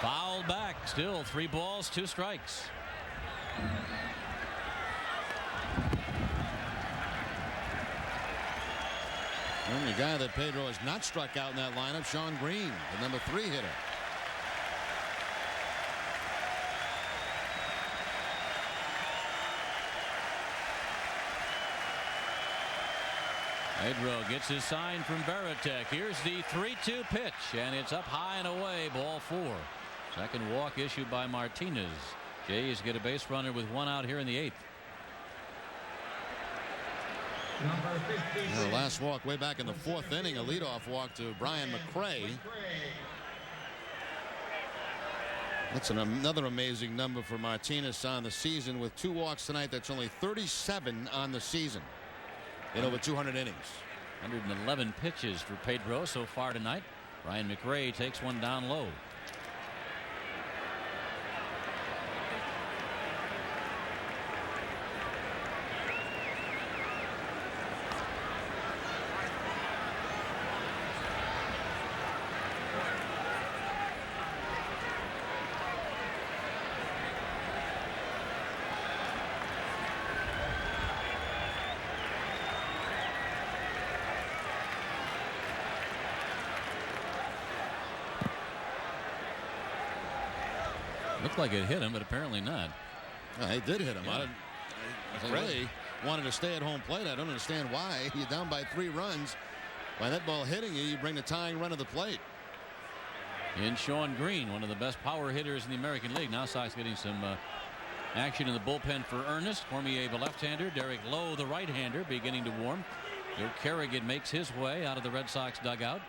Fouled back. Still 3 balls, 2 strikes. The only guy that Pedro has not struck out in that lineup, Sean Green, the number 3 hitter. Pedro gets his sign from Veritek. Here's the 3-2 pitch, and it's up high and away. Ball 4. Second walk issued by Martinez. Jays get a base runner with 1 out here in the 8th. Their last walk way back in the 4th inning, a leadoff walk to Brian McRae. That's another amazing number for Martinez on the season. With 2 walks tonight, that's only 37 on the season in over 200 innings. 111 pitches for Pedro so far tonight. Brian McRae takes one down low. Looked like it hit him, but apparently not. He did hit him. Yeah. McRae wanted to stay at home plate. I don't understand why. You're down by 3 runs. By that ball hitting you, you bring the tying run to the plate. In Sean Green, one of the best power hitters in the American League. Now Sox getting some action in the bullpen for Ernest. Cormier, the left-hander. Derek Lowe, the right-hander, beginning to warm. Joe Kerrigan makes his way out of the Red Sox dugout.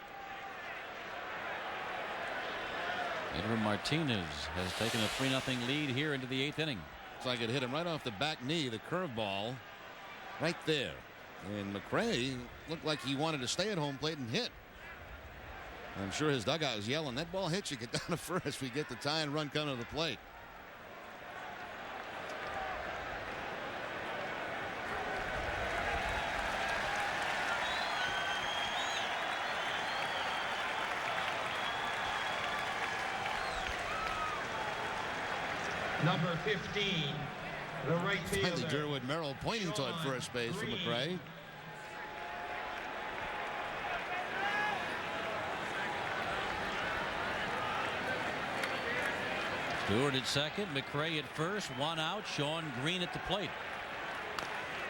Pedro Martinez has taken a 3-0 lead here into the 8th inning. Looks like it hit him right off the back knee, the curveball right there. And McRae looked like he wanted to stay at home plate and hit. I'm sure his dugout was yelling, that ball hits you, get down to first. We get the tie and run coming to the plate. Number 15, the right fielder. Derwood Merrill pointing toward first base for McRae. Stewart at second, McRae at first, 1 out, Sean Green at the plate.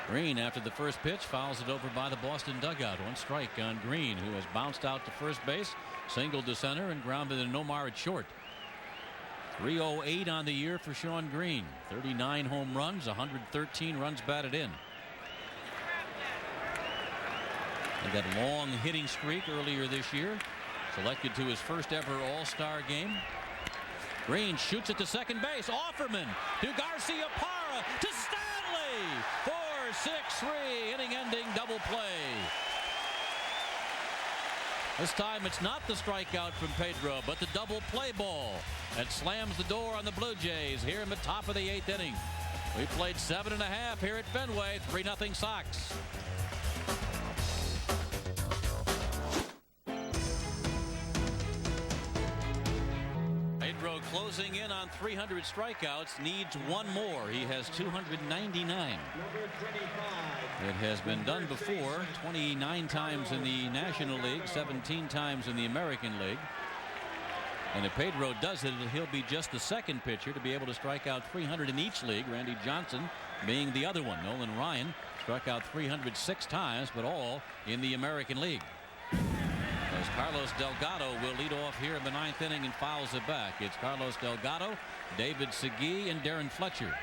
Green, after the first pitch, fouls it over by the Boston dugout. 1 strike on Green, who has bounced out to first base, singled to center, and grounded to Nomar at short. 308 on the year for Sean Green. 39 home runs, 113 runs batted in. And that long hitting streak earlier this year. Selected to his first ever All-Star game. Green shoots it to second base. Offerman to Garcia Parra to Stanley. 4-6-3 inning-ending double play. This time it's not the strikeout from Pedro, but the double play ball that slams the door on the Blue Jays here in the top of the 8th inning. We played 7.5 here at Fenway. 3-0 Sox. Pedro closing in on 300 strikeouts, needs 1 more. He has 299. Number 25. It has been done before, 29 times in the National League, 17 times in the American League. And if Pedro does it, he'll be just the second pitcher to be able to strike out 300 in each league. Randy Johnson being the other one. Nolan Ryan struck out 306 times, but all in the American League. As Carlos Delgado will lead off here in the 9th inning and fouls it back. It's Carlos Delgado, David Segui, and Darren Fletcher.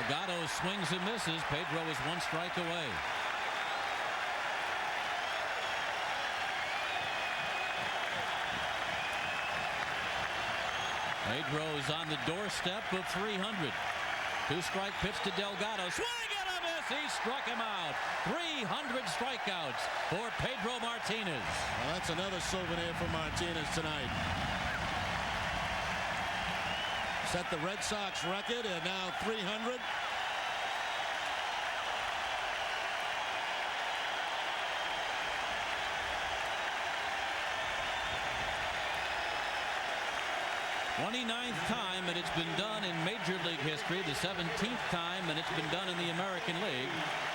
Delgado swings and misses. Pedro is 1 strike away. Pedro is on the doorstep of 300. 2-strike pitch to Delgado. Swing and a miss. He struck him out. 300 strikeouts for Pedro Martinez. Well, that's another souvenir for Martinez tonight. Set the Red Sox record at now 300. th time and it's been done in Major League history, the 17th time and it's been done in the American League.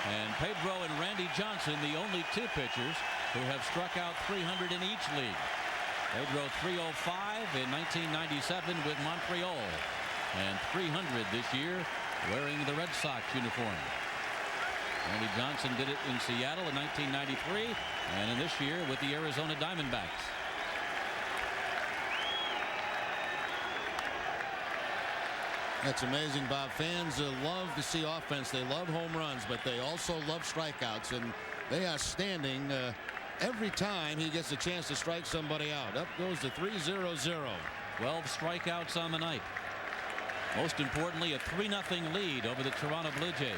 And Pedro and Randy Johnson, the only 2 pitchers who have struck out 300 in each league. Pedro 305 in 1997 with Montreal, and 300 this year wearing the Red Sox uniform. Randy Johnson did it in Seattle in 1993 and in this year with the Arizona Diamondbacks. That's amazing, Bob. Fans love to see offense. They love home runs, but they also love strikeouts, and they are standing every time he gets a chance to strike somebody out. Up goes the 3-0-0. 12 strikeouts on the night. Most importantly, a 3-0 lead over the Toronto Blue Jays.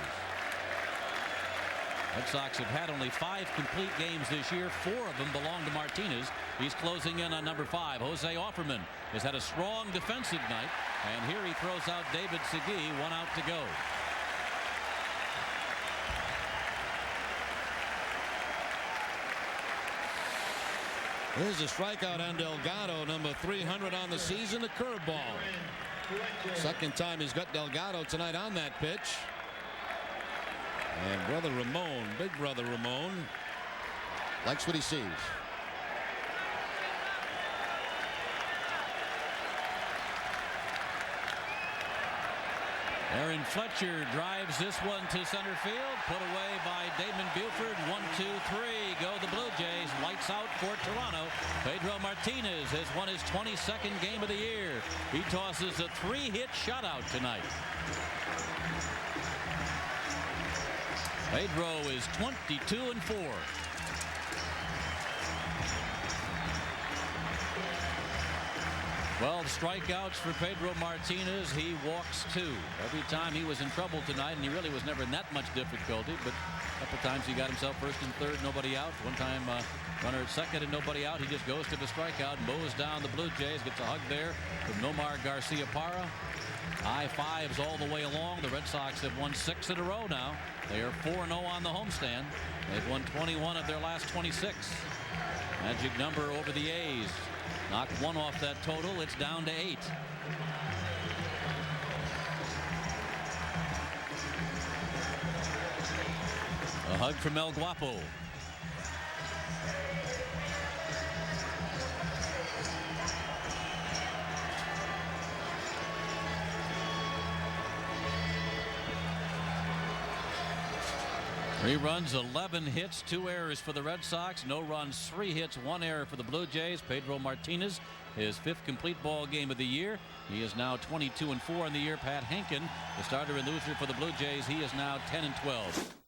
Red Sox have had only 5 complete games this year. 4 of them belong to Martinez. He's closing in on number 5. Jose Offerman has had a strong defensive night, and here he throws out David Segui. 1 out to go. Here's a strikeout on Delgado, number 300 on the season, a curveball. Second time he's got Delgado tonight on that pitch. And brother Ramon, big brother Ramon, likes what he sees. Aaron Fletcher drives this one to center field. Put away by Damon Buford. 1, 2, 3. Go the Blue Jays. Lights out for Toronto. Pedro Martinez has won his 22nd game of the year. He tosses a 3-hit shutout tonight. Pedro is 22-4. Well, strikeouts for Pedro Martinez. He walks 2. Every time he was in trouble tonight, and he really was never in that much difficulty, but a couple times he got himself first and third, nobody out. One time runner at second and nobody out. He just goes to the strikeout, mows down the Blue Jays, gets a hug there from Nomar Garcia-Parra. High fives all the way along. The Red Sox have won 6 in a row now. They are 4-0 on the homestand. They've won 21 of their last 26. Magic number over the A's. Knock 1 off that total. It's down to 8. A hug from El Guapo. Three runs, 11 hits, 2 errors for the Red Sox. No runs, 3 hits, 1 error for the Blue Jays. Pedro Martinez, his 5th complete ball game of the year. He is now 22-4 in the year. Pat Henkin, the starter and loser for the Blue Jays, he is now 10-12.